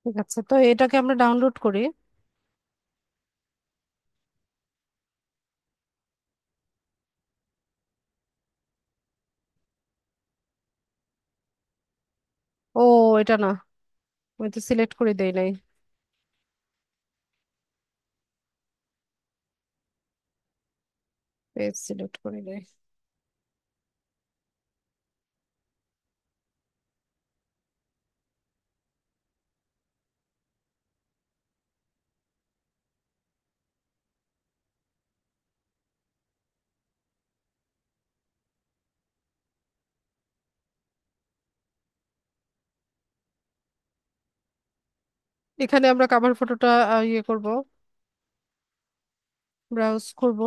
ঠিক আছে, তো এটাকে আমরা ডাউনলোড করি। ও, এটা না, আমি তো সিলেক্ট করে দেই নাই। পেজ সিলেক্ট করে দেই। এখানে আমরা কাভার ফটোটা ইয়ে করব, ব্রাউজ করব।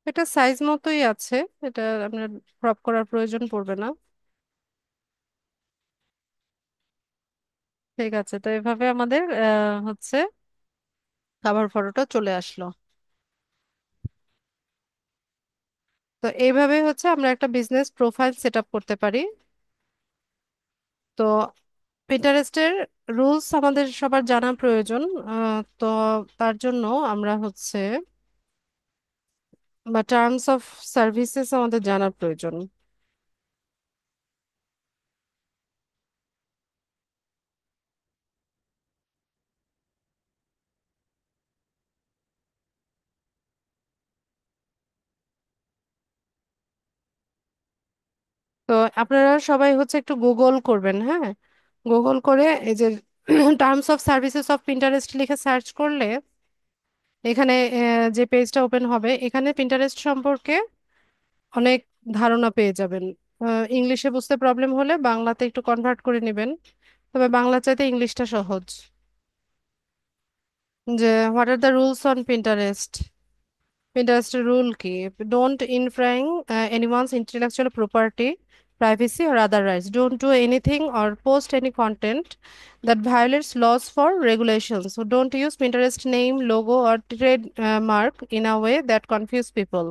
এটা সাইজ মতোই আছে, এটা আপনার ক্রপ করার প্রয়োজন পড়বে না। ঠিক আছে, তো এভাবে আমাদের হচ্ছে কাভার ফটোটা চলে আসলো। তো এইভাবে হচ্ছে আমরা একটা বিজনেস প্রোফাইল সেট আপ করতে পারি। তো পিন্টারেস্টের রুলস আমাদের সবার জানা প্রয়োজন। তো তার জন্য আমরা হচ্ছে বা টার্মস অফ সার্ভিসেস আমাদের জানার প্রয়োজন। তো আপনারা সবাই হচ্ছে একটু গুগল করবেন, হ্যাঁ। গুগল করে এই যে terms of services of Pinterest লিখে সার্চ করলে এখানে যে পেজটা ওপেন হবে এখানে পিন্টারেস্ট সম্পর্কে অনেক ধারণা পেয়ে যাবেন। ইংলিশে বুঝতে প্রবলেম হলে বাংলাতে একটু কনভার্ট করে নেবেন, তবে বাংলা চাইতে ইংলিশটা সহজ। যে what are the rules on Pinterest, পিন্টারেস্টের রুল কি? Don't infringe anyone's intellectual property, privacy or other rights. Don't do anything or post any content that violates laws for regulations. So don't use Pinterest name, logo or trademark in a way that confuse people.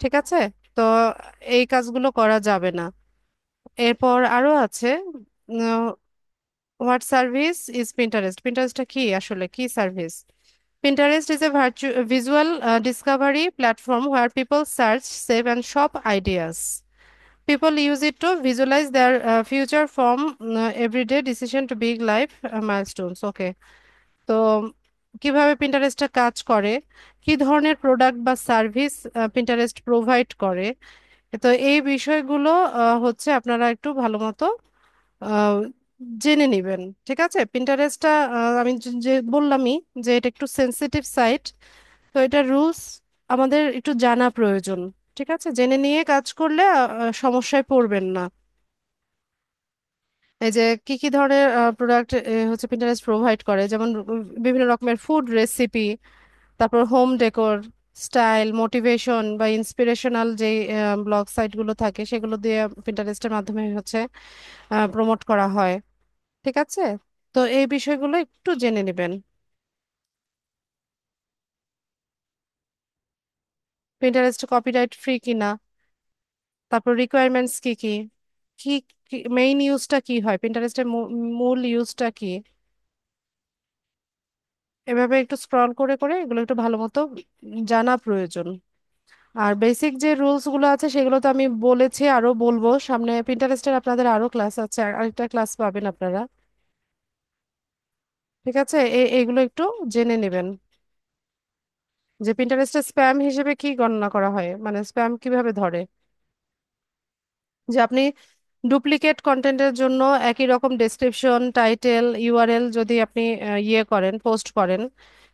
ঠিক আছে? তো এই কাজগুলো করা যাবে না। এরপর আরো আছে, হোয়াট সার্ভিস ইজ পিন্টারেস্ট, পিন্টারেস্টটা কি আসলে, কি service? Pinterest is a visual discovery platform where people search, save, and shop ideas. People use it to visualize their future from everyday decision to big life milestones. Okay. তো কিভাবে পিন্টারেস্টটা কাজ করে, কি ধরনের product বা সার্ভিস পিন্টারেস্ট প্রোভাইড করে, তো এই বিষয়গুলো হচ্ছে আপনারা একটু ভালো মতো আহ, জেনে নিবেন। ঠিক আছে? পিন্টারেস্টটা আমি যে বললামই যে এটা একটু সেনসিটিভ সাইট, তো এটা রুলস আমাদের একটু জানা প্রয়োজন। ঠিক আছে? জেনে নিয়ে কাজ করলে সমস্যায় পড়বেন না। এই যে কি কি ধরনের প্রোডাক্ট হচ্ছে পিন্টারেস্ট প্রোভাইড করে, যেমন বিভিন্ন রকমের ফুড রেসিপি, তারপর হোম ডেকোর, স্টাইল, মোটিভেশন বা ইন্সপিরেশনাল যে ব্লগ সাইটগুলো থাকে সেগুলো দিয়ে পিন্টারেস্টের মাধ্যমে হচ্ছে প্রমোট করা হয়। ঠিক আছে? তো এই বিষয়গুলো একটু জেনে নেবেন। পিন্টারেস্ট কপিরাইট ফ্রি কিনা, তারপর রিকোয়ারমেন্টস কি কি, কি মেইন ইউজটা কি হয়, পিন্টারেস্টের মূল ইউজটা কি, এভাবে একটু স্ক্রল করে করে এগুলো একটু ভালো মতো জানা প্রয়োজন। আর বেসিক যে রুলস গুলো আছে সেগুলো তো আমি বলেছি, আরো বলবো সামনে। পিন্টারেস্টের আপনাদের আরো ক্লাস আছে, আরেকটা ক্লাস পাবেন আপনারা। ঠিক আছে? এইগুলো একটু জেনে নেবেন যে পিন্টারেস্টের স্প্যাম হিসেবে কি গণনা করা হয়, মানে স্প্যাম কিভাবে ধরে। যে আপনি ডুপ্লিকেট কন্টেন্টের জন্য একই রকম ডেসক্রিপশন, টাইটেল, ইউআরএল যদি আপনি ইয়ে করেন, পোস্ট করেন,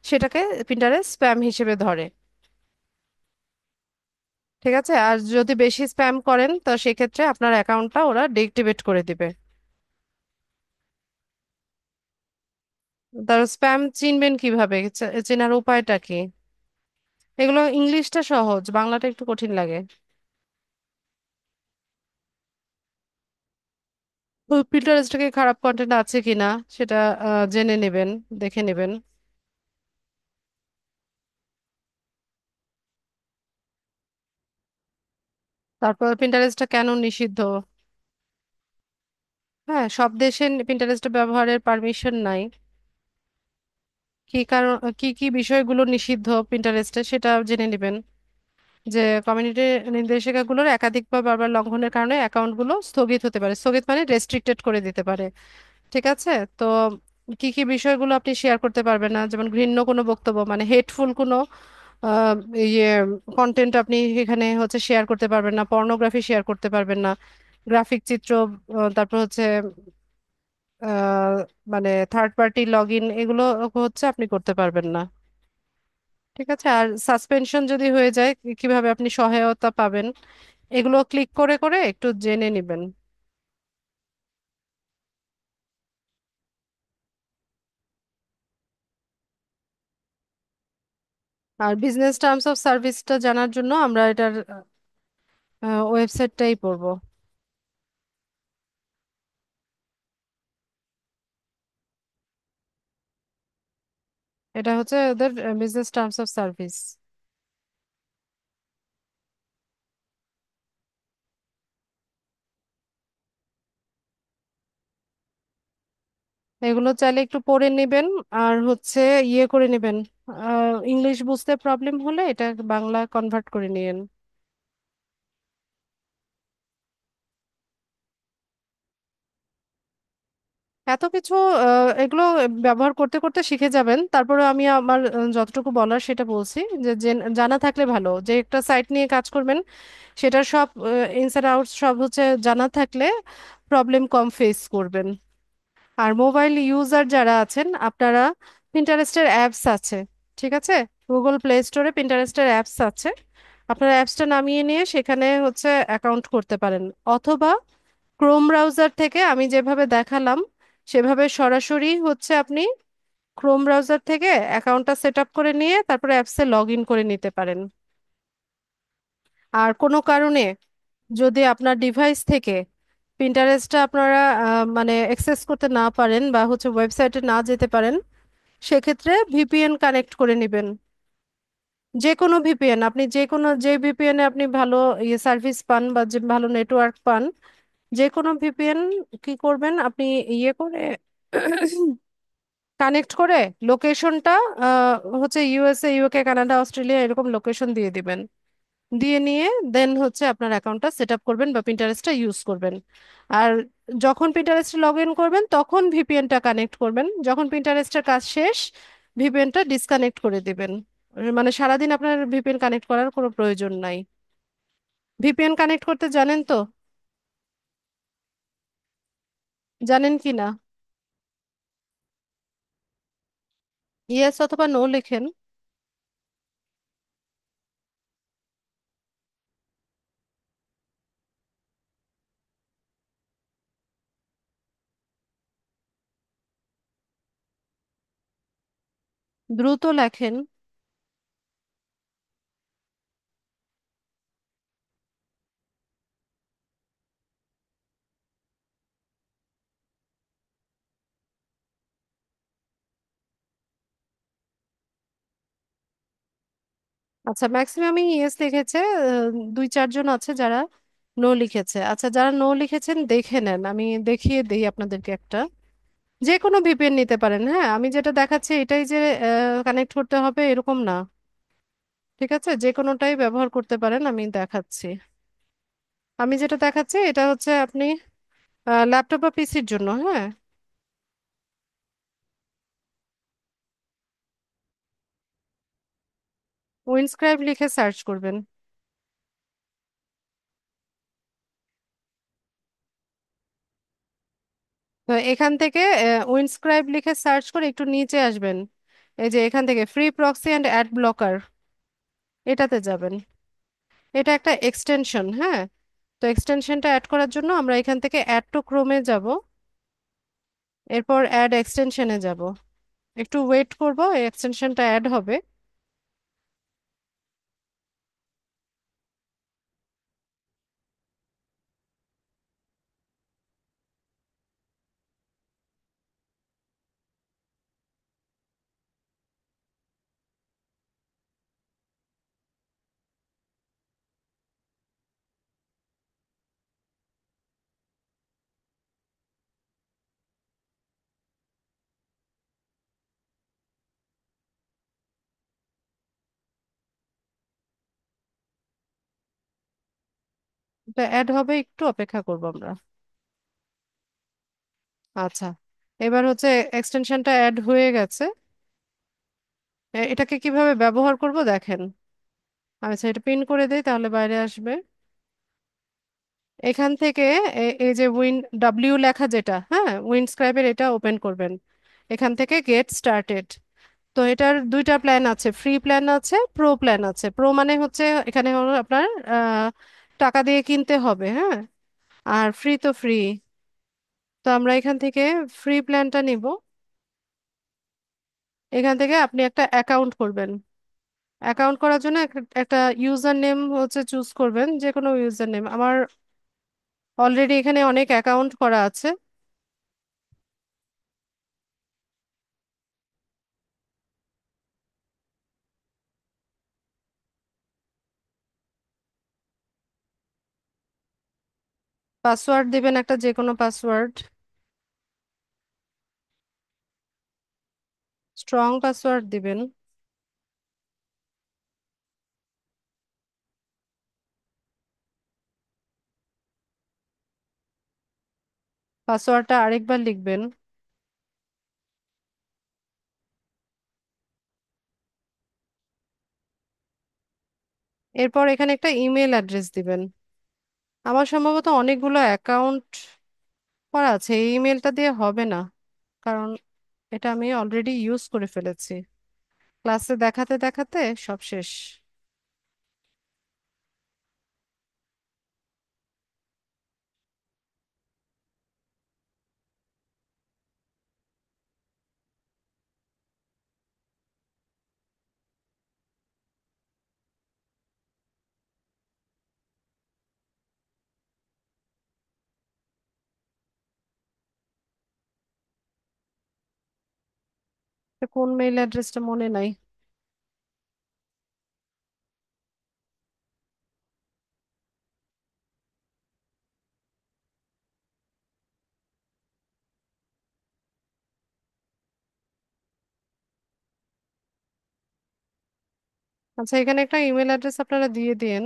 সেটাকে পিন্টারেস্ট স্প্যাম হিসেবে ধরে। ঠিক আছে? আর যদি বেশি স্প্যাম করেন তো সেক্ষেত্রে আপনার অ্যাকাউন্টটা ওরা ডিএক্টিভেট করে দিবে। তার স্প্যাম চিনবেন কিভাবে, চেনার উপায়টা কি? এগুলো ইংলিশটা সহজ, বাংলাটা একটু কঠিন লাগে। পিন্টারেস্টে খারাপ কন্টেন্ট আছে কিনা সেটা জেনে নেবেন, দেখে নেবেন। তারপর পিন্টারেস্টটা কেন নিষিদ্ধ? হ্যাঁ, সব দেশে পিন্টারেস্ট ব্যবহারের পারমিশন নাই। কি কারণ, কি কি বিষয়গুলো নিষিদ্ধ পিন্টারেস্টে সেটা জেনে নেবেন। যে কমিউনিটি নির্দেশিকাগুলোর একাধিক বা বারবার লঙ্ঘনের কারণে অ্যাকাউন্টগুলো স্থগিত হতে পারে, স্থগিত মানে রেস্ট্রিক্টেড করে দিতে পারে। ঠিক আছে? তো কি কি বিষয়গুলো আপনি শেয়ার করতে পারবেন না, যেমন ঘৃণ্য কোনো বক্তব্য মানে হেটফুল কোনো আহ, ইয়ে কন্টেন্ট আপনি এখানে হচ্ছে শেয়ার করতে পারবেন না, পর্নোগ্রাফি শেয়ার করতে পারবেন না, গ্রাফিক চিত্র, তারপর হচ্ছে আহ, মানে থার্ড পার্টি লগ ইন, এগুলো হচ্ছে আপনি করতে পারবেন না। ঠিক আছে? আর সাসপেনশন যদি হয়ে যায় কিভাবে আপনি সহায়তা পাবেন, এগুলো ক্লিক করে করে একটু জেনে নেবেন। আর বিজনেস টার্মস অফ সার্ভিসটা জানার জন্য আমরা এটার ওয়েবসাইটটাই পড়বো। এটা হচ্ছে ওদের বিজনেস টার্মস অফ সার্ভিস। এগুলো চাইলে একটু পড়ে নেবেন। আর হচ্ছে ইয়ে করে নেবেন, ইংলিশ বুঝতে প্রবলেম হলে এটা বাংলা কনভার্ট করে নিয়েন। এত কিছু এগুলো ব্যবহার করতে করতে শিখে যাবেন। তারপরে আমি আমার যতটুকু বলার সেটা বলছি, যে জানা থাকলে ভালো, যে একটা সাইট নিয়ে কাজ করবেন সেটার সব ইনসাইড আউট সব হচ্ছে জানা থাকলে প্রবলেম কম ফেস করবেন। আর মোবাইল ইউজার যারা আছেন আপনারা, পিন্টারেস্টের অ্যাপস আছে, ঠিক আছে? গুগল প্লে স্টোরে পিন্টারেস্টের অ্যাপস আছে, আপনারা অ্যাপসটা নামিয়ে নিয়ে সেখানে হচ্ছে অ্যাকাউন্ট করতে পারেন। অথবা ক্রোম ব্রাউজার থেকে আমি যেভাবে দেখালাম সেভাবে সরাসরি হচ্ছে আপনি ক্রোম ব্রাউজার থেকে অ্যাকাউন্টটা সেট আপ করে নিয়ে তারপরে অ্যাপসে লগ ইন করে নিতে পারেন। আর কোনো কারণে যদি আপনার ডিভাইস থেকে পিন্টারেস্টটা আপনারা মানে অ্যাক্সেস করতে না পারেন বা হচ্ছে ওয়েবসাইটে না যেতে পারেন, সেক্ষেত্রে ভিপিএন কানেক্ট করে নেবেন। যে কোনো ভিপিএন, আপনি যে কোনো যে ভিপিএনে আপনি ভালো ইয়ে সার্ভিস পান বা যে ভালো নেটওয়ার্ক পান, যে কোনো ভিপিএন কি করবেন আপনি, ইয়ে করে কানেক্ট করে লোকেশনটা হচ্ছে ইউএসএ, ইউকে, কানাডা, অস্ট্রেলিয়া এরকম লোকেশন দিয়ে দিবেন। দিয়ে নিয়ে দেন হচ্ছে আপনার অ্যাকাউন্টটা সেট আপ করবেন বা পিন্টারেস্টটা ইউজ করবেন। আর যখন পিন্টারেস্টে লগ ইন করবেন তখন ভিপিএনটা কানেক্ট করবেন, যখন পিন্টারেস্টের কাজ শেষ ভিপিএনটা ডিসকানেক্ট করে দিবেন। মানে সারাদিন আপনার ভিপিএন কানেক্ট করার কোনো প্রয়োজন নাই। ভিপিএন কানেক্ট করতে জানেন তো? জানেন কি না? ইয়েস অথবা নো লিখেন। দ্রুত লেখেন। আচ্ছা, ম্যাক্সিমামই ইয়েস লিখেছে, দুই চারজন আছে যারা নো লিখেছে। আচ্ছা, যারা নো লিখেছেন দেখে নেন, আমি দেখিয়ে দিই আপনাদেরকে একটা। যে কোনো ভিপিএন নিতে পারেন, হ্যাঁ, আমি যেটা দেখাচ্ছি এটাই যে কানেক্ট করতে হবে এরকম না, ঠিক আছে? যে কোনোটাই ব্যবহার করতে পারেন, আমি দেখাচ্ছি। আমি যেটা দেখাচ্ছি এটা হচ্ছে আপনি ল্যাপটপ বা পিসির জন্য, হ্যাঁ। উইন্ডস্ক্রাইব লিখে সার্চ করবেন। তো এখান থেকে উইন্ডস্ক্রাইব লিখে সার্চ করে একটু নিচে আসবেন, এই যে এখান থেকে free proxy and add blocker, এটাতে যাবেন। এটা একটা এক্সটেনশন, হ্যাঁ। তো এক্সটেনশনটা অ্যাড করার জন্য আমরা এখান থেকে অ্যাড টু ক্রোমে যাব, এরপর অ্যাড এক্সটেনশনে যাব। একটু ওয়েট করব, এই এক্সটেনশনটা অ্যাড হবে। এটা অ্যাড হবে, একটু অপেক্ষা করব আমরা। আচ্ছা, এবার হচ্ছে এক্সটেনশনটা অ্যাড হয়ে গেছে। এটাকে কিভাবে ব্যবহার করব দেখেন। আমি এটা পিন করে দিই তাহলে বাইরে আসবে। এখান থেকে এই যে ডাব্লিউ লেখা যেটা, হ্যাঁ, উইন্ডস্ক্রাইবের এটা ওপেন করবেন। এখান থেকে গেট স্টার্টেড। তো এটার দুইটা প্ল্যান আছে, ফ্রি প্ল্যান আছে, প্রো প্ল্যান আছে। প্রো মানে হচ্ছে এখানে হলো আপনার টাকা দিয়ে কিনতে হবে, হ্যাঁ। আর ফ্রি তো ফ্রি। তো আমরা এখান থেকে ফ্রি প্ল্যানটা নিব। এখান থেকে আপনি একটা অ্যাকাউন্ট করবেন। অ্যাকাউন্ট করার জন্য একটা ইউজার নেম হচ্ছে চুজ করবেন, যে কোনো ইউজার নেম। আমার অলরেডি এখানে অনেক অ্যাকাউন্ট করা আছে। পাসওয়ার্ড দিবেন একটা, যে কোনো পাসওয়ার্ড। স্ট্রং পাসওয়ার্ড দিবেন। পাসওয়ার্ডটা আরেকবার লিখবেন। এরপর এখানে একটা ইমেল অ্যাড্রেস দিবেন। আমার সম্ভবত অনেকগুলো অ্যাকাউন্ট করা আছে, এই ইমেলটা দিয়ে হবে না, কারণ এটা আমি অলরেডি ইউজ করে ফেলেছি। ক্লাসে দেখাতে দেখাতে সব শেষ। তো কোন মেইল অ্যাড্রেসটা মনে নাই। আচ্ছা, এখানে একটা ইমেল অ্যাড্রেস আপনারা দিয়ে দিন।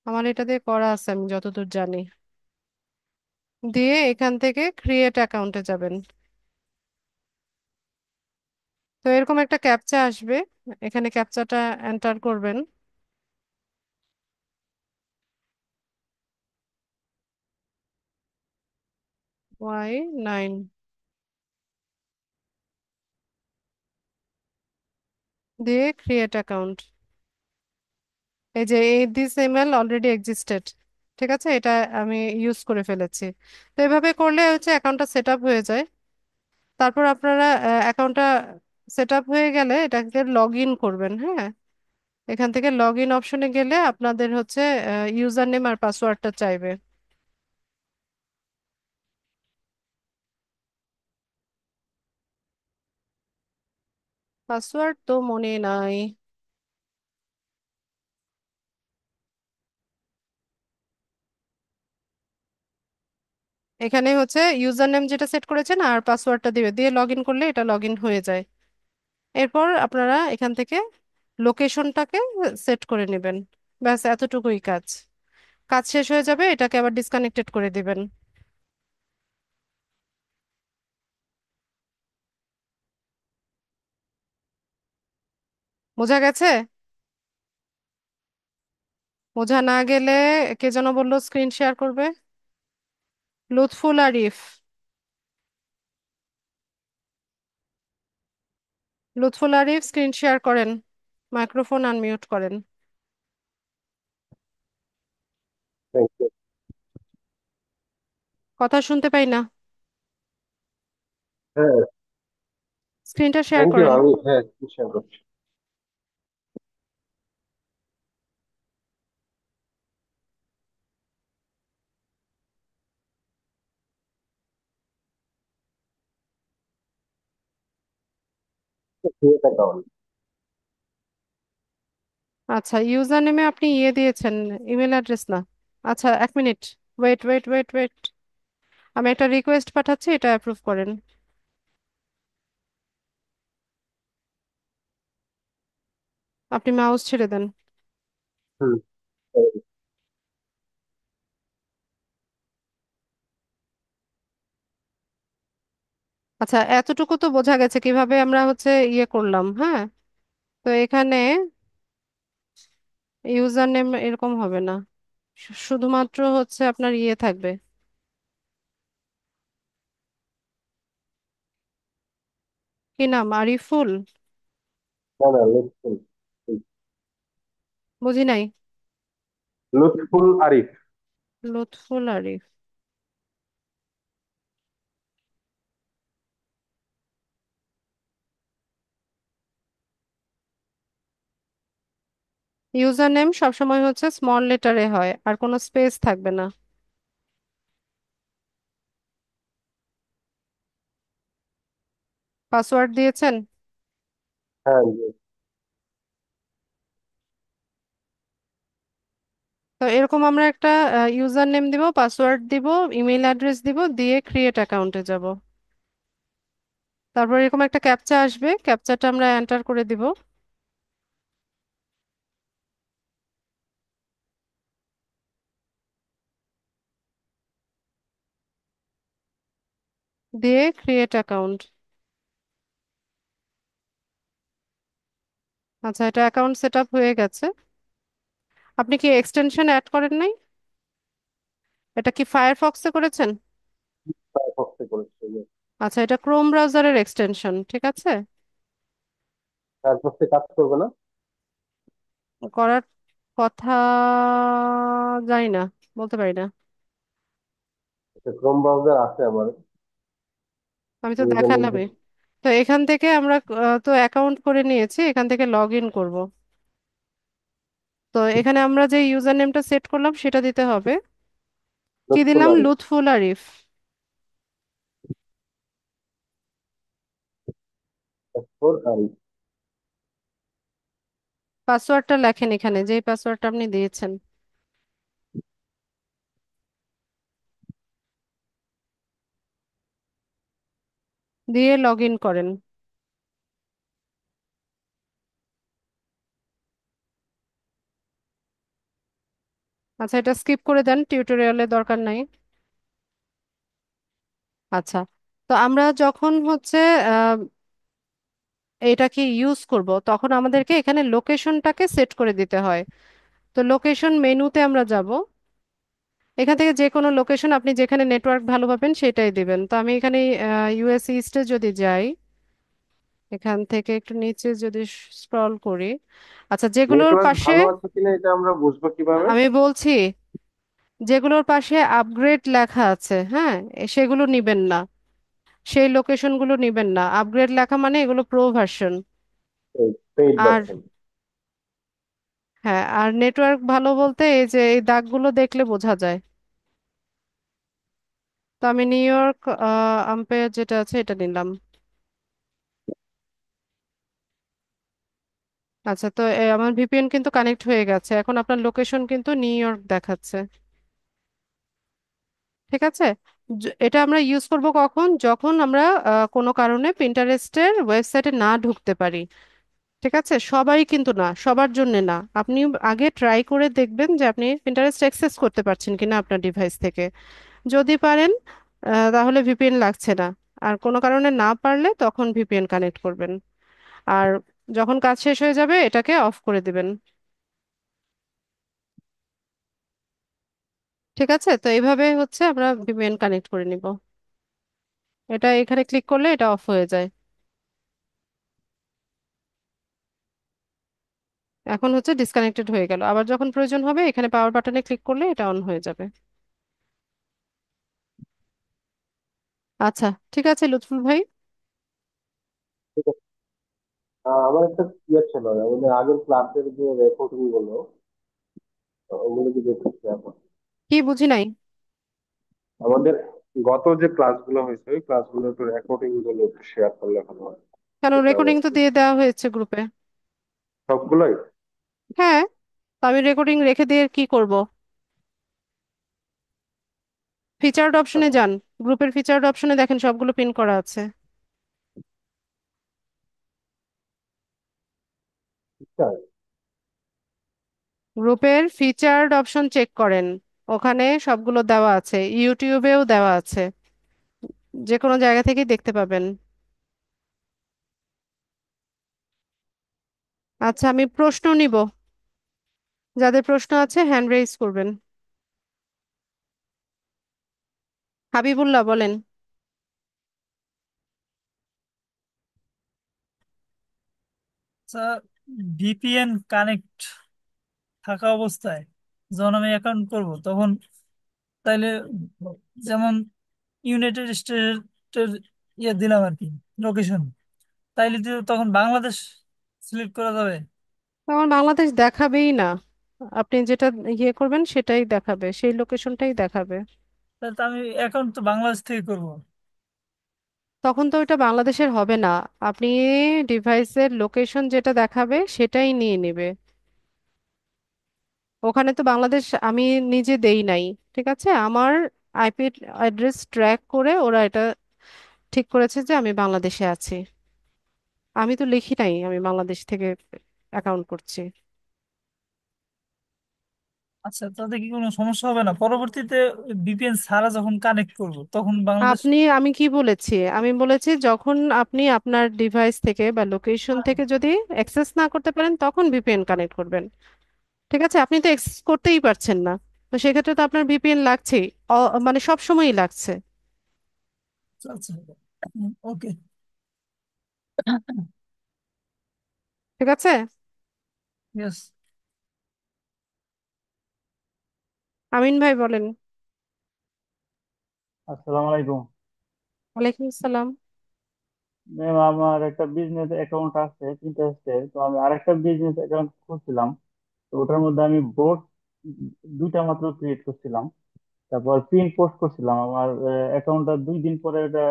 আমার এটা দিয়ে করা আছে আমি যতদূর জানি। দিয়ে এখান থেকে ক্রিয়েট অ্যাকাউন্টে যাবেন। তো এরকম একটা ক্যাপচা আসবে, এখানে ক্যাপচাটা এন্টার করবেন। Y9। দিয়ে ক্রিয়েট অ্যাকাউন্ট। এই যে এই দিস ইমেল অলরেডি এক্সিস্টেড, ঠিক আছে, এটা আমি ইউজ করে ফেলেছি। তো এভাবে করলে হচ্ছে অ্যাকাউন্টটা সেট আপ হয়ে যায়। তারপর আপনারা অ্যাকাউন্টটা সেট আপ হয়ে গেলে এটাকে লগ ইন করবেন। হ্যাঁ, এখান থেকে লগ ইন অপশনে গেলে আপনাদের হচ্ছে ইউজার নেম আর পাসওয়ার্ডটা চাইবে। পাসওয়ার্ড তো মনে নাই। এখানে হচ্ছে ইউজার নেম যেটা সেট করেছেন আর পাসওয়ার্ডটা দিবে, দিয়ে লগ ইন করলে এটা লগ ইন হয়ে যায়। এরপর আপনারা এখান থেকে লোকেশনটাকে সেট করে নেবেন। ব্যাস এতটুকুই কাজ। কাজ শেষ হয়ে যাবে, এটাকে আবার ডিসকানেক্টেড করে দিবেন। বোঝা গেছে? বোঝা না গেলে কে যেন বললো স্ক্রিন শেয়ার করবে। লুৎফুল আরিফ। লুৎফুল আরিফ স্ক্রিন শেয়ার করেন, মাইক্রোফোন আনমিউট করেন। Thank you. কথা শুনতে পাই না। হ্যাঁ, স্ক্রিনটা শেয়ার থ্যাংক ইউ। করেন। আমি হ্যাঁ চেষ্টা করছি। Create account. আচ্ছা, ইউজার নেমে আপনি ইয়ে দিয়েছেন, ইমেল অ্যাড্রেস না। আচ্ছা, এক minute. Wait wait wait wait, আমি একটা রিকোয়েস্ট পাঠাচ্ছি, এটা অ্যাপ্রুভ করেন। আপনি মাউস ছেড়ে দেন। হুম। আচ্ছা, এতটুকু তো বোঝা গেছে কিভাবে আমরা হচ্ছে ইয়ে করলাম। হ্যাঁ, তো এখানে ইউজার নেম এরকম হবে না, শুধুমাত্র হচ্ছে আপনার ইয়ে থাকবে। কি নাম, আরিফুল? না না, লুৎফুল। বুঝি নাই। লুৎফুল আরিফ। লুৎফুল আরিফ। ইউজার নেম সবসময় হচ্ছে স্মল লেটারে হয়, আর কোনো স্পেস থাকবে না। পাসওয়ার্ড দিয়েছেন? হ্যাঁ জি। তো এরকম আমরা একটা ইউজার নেম দিব, পাসওয়ার্ড দিব, ইমেল অ্যাড্রেস দিব, দিয়ে ক্রিয়েট অ্যাকাউন্টে যাব। তারপর এরকম একটা ক্যাপচা আসবে, ক্যাপচাটা আমরা এন্টার করে দিব। দিয়ে ক্রিয়েট অ্যাকাউন্ট। আচ্ছা, এটা অ্যাকাউন্ট সেট আপ হয়ে গেছে। আপনি কি এক্সটেনশন অ্যাড করেন নাই? এটা কি ফায়ারফক্সে করেছেন? ফায়ারফক্সে করেছি। আচ্ছা, এটা ক্রোম ব্রাউজারের এক্সটেনশন, ঠিক আছে। ফায়ারফক্সে কাজ করবে না? করার কথা, জানি না, বলতে পারি না। ক্রোম ব্রাউজার আছে আমার। আমি তো ইউজার নেম। দেখালামই। তো এখান থেকে আমরা তো অ্যাকাউন্ট করে নিয়েছি, এখান থেকে লগ ইন করবো। তো এখানে আমরা যে ইউজার নেমটা সেট করলাম সেটা দিতে হবে। কি লুৎফুল দিলাম? আরিফ। লুৎফুল আরিফ। লুৎফুল আরিফ। পাসওয়ার্ডটা লেখেন এখানে, যেই পাসওয়ার্ডটা আপনি দিয়েছেন, দিয়ে লগ ইন করেন। আচ্ছা, এটা স্কিপ করে দেন, টিউটোরিয়ালের দরকার নাই। আচ্ছা, তো আমরা যখন হচ্ছে আহ, এটাকে ইউজ করব, তখন আমাদেরকে এখানে লোকেশনটাকে সেট করে দিতে হয়। তো লোকেশন মেনুতে আমরা যাব। এখান থেকে যে কোনো লোকেশন আপনি যেখানে নেটওয়ার্ক ভালো পাবেন সেটাই দিবেন। তো আমি এখানে ইউএস ইস্টে যদি যাই, এখান থেকে একটু নিচে যদি স্ক্রল করি। আচ্ছা, যেগুলোর নেটওয়ার্ক পাশে, ভালো আছে কিনা এটা আমরা বুঝবো কিভাবে? আমি বলছি, যেগুলোর পাশে আপগ্রেড লেখা আছে, হ্যাঁ, সেগুলো নিবেন না, সেই লোকেশনগুলো নিবেন না। আপগ্রেড লেখা মানে এগুলো প্রো ভার্সন। পেইড আর ভার্সন। হ্যাঁ, আর নেটওয়ার্ক ভালো বলতে এই যে এই দাগগুলো দেখলে বোঝা যায়। তো আমি নিউ ইয়র্ক আম্পায়ার যেটা আছে এটা নিলাম। আচ্ছা, তো আমার ভিপিএন কিন্তু কানেক্ট হয়ে গেছে, এখন আপনার লোকেশন কিন্তু নিউ ইয়র্ক দেখাচ্ছে। ঠিক আছে। এটা আমরা ইউজ করব কখন? যখন আমরা কোনো কারণে পিন্টারেস্টের ওয়েবসাইটে না ঢুকতে পারি। ঠিক আছে, সবাই কিন্তু না, সবার জন্য না। আপনি আগে ট্রাই করে দেখবেন যে আপনি পিন্টারেস্ট অ্যাক্সেস করতে পারছেন কিনা আপনার ডিভাইস থেকে। যদি পারেন তাহলে ভিপিএন লাগছে না। আর কোনো কারণে না পারলে তখন ভিপিএন কানেক্ট করবেন। আর যখন কাজ শেষ হয়ে যাবে এটাকে অফ করে দিবেন। ঠিক আছে, তো এইভাবে হচ্ছে আমরা ভিপিএন কানেক্ট করে নিব। এটা এখানে ক্লিক করলে এটা অফ হয়ে যায়। এখন হচ্ছে ডিসকানেক্টেড হয়ে গেল, আবার যখন প্রয়োজন হবে এখানে পাওয়ার বাটনে ক্লিক করলে এটা অন হয়ে যাবে। আচ্ছা, ঠিক আছে লুৎফুল ভাই। ঠিক আছে। আমার একটা ইয়ে ছিল, আমাদের আগের ক্লাসের যে রেকর্ডিং গুলো, ওগুলো কি দেখতেছি এখন? কি বুঝি নাই? আমাদের গত যে ক্লাসগুলো হয়েছে ওই ক্লাসগুলো একটু রেকর্ডিং গুলো একটু শেয়ার করলে ভালো হয়। কেন, এটা রেকর্ডিং তো দিয়ে দেওয়া হয়েছে গ্রুপে। সবগুলোই। হ্যাঁ, তো আমি রেকর্ডিং রেখে দিয়ে কি করব? ফিচার্ড অপশনে আচ্ছা, যান, গ্রুপের ফিচার্ড অপশনে দেখেন সবগুলো পিন করা আছে। ঠিক আছে। গ্রুপের ফিচার্ড অপশন চেক করেন, ওখানে সবগুলো দেওয়া আছে, ইউটিউবেও দেওয়া আছে, যে কোনো জায়গা থেকেই দেখতে পাবেন। আচ্ছা, আমি প্রশ্ন নিব, যাদের প্রশ্ন আছে হ্যান্ড রেইজ করবেন। হাবিবুল্লাহ বলেন। আচ্ছা, ভিপিএন কানেক্ট থাকা অবস্থায় যখন আমি অ্যাকাউন্ট করব তখন তাইলে যেমন ইউনাইটেড স্টেটের ইয়ে দিলাম আর কি, লোকেশন, তাইলে তো তখন বাংলাদেশ সিলেক্ট করা যাবে। আমার বাংলাদেশ দেখাবেই না, আপনি যেটা ইয়ে করবেন সেটাই দেখাবে, সেই লোকেশনটাই দেখাবে। তাহলে তো আমি অ্যাকাউন্ট তো বাংলাদেশ থেকে করব। তখন তো ওইটা বাংলাদেশের হবে না, আপনি ডিভাইসের লোকেশন যেটা দেখাবে সেটাই নিয়ে নেবে। ওখানে তো বাংলাদেশ আমি নিজে দেই নাই। ঠিক আছে, আমার আইপি অ্যাড্রেস ট্র্যাক করে ওরা এটা ঠিক করেছে যে আমি বাংলাদেশে আছি। আমি তো লিখি নাই আমি বাংলাদেশ থেকে অ্যাকাউন্ট করছি। আচ্ছা, তাতে কি কোনো সমস্যা হবে না পরবর্তীতে ভিপিএন ছাড়া যখন কানেক্ট করব তখন বাংলাদেশ? আমি কি বলেছি, আমি বলেছি যখন আপনি আপনার ডিভাইস থেকে বা লোকেশন থেকে যদি অ্যাক্সেস না করতে পারেন তখন ভিপিএন কানেক্ট করবেন। ঠিক আছে, আপনি তো অ্যাক্সেস করতেই পারছেন না, তো সেক্ষেত্রে তো আপনার ভিপিএন লাগছেই, মানে সব সময়ই লাগছে। আচ্ছা আচ্ছা, ওকে। ঠিক আছে। ইয়েস। আমিন ভাই বলেন। আসসালামু আলাইকুম। ওয়ালাইকুম আসসালাম। ম্যাম, আমার একটা বিজনেস অ্যাকাউন্ট আছে পিন্টারেস্টে, তো আমি আরেকটা বিজনেস অ্যাকাউন্ট খুলছিলাম। তো ওটার মধ্যে আমি বোর্ড দুইটা মাত্র ক্রিয়েট করছিলাম, তারপর পিন পোস্ট করছিলাম। আমার অ্যাকাউন্টটা 2 দিন পরে ওটা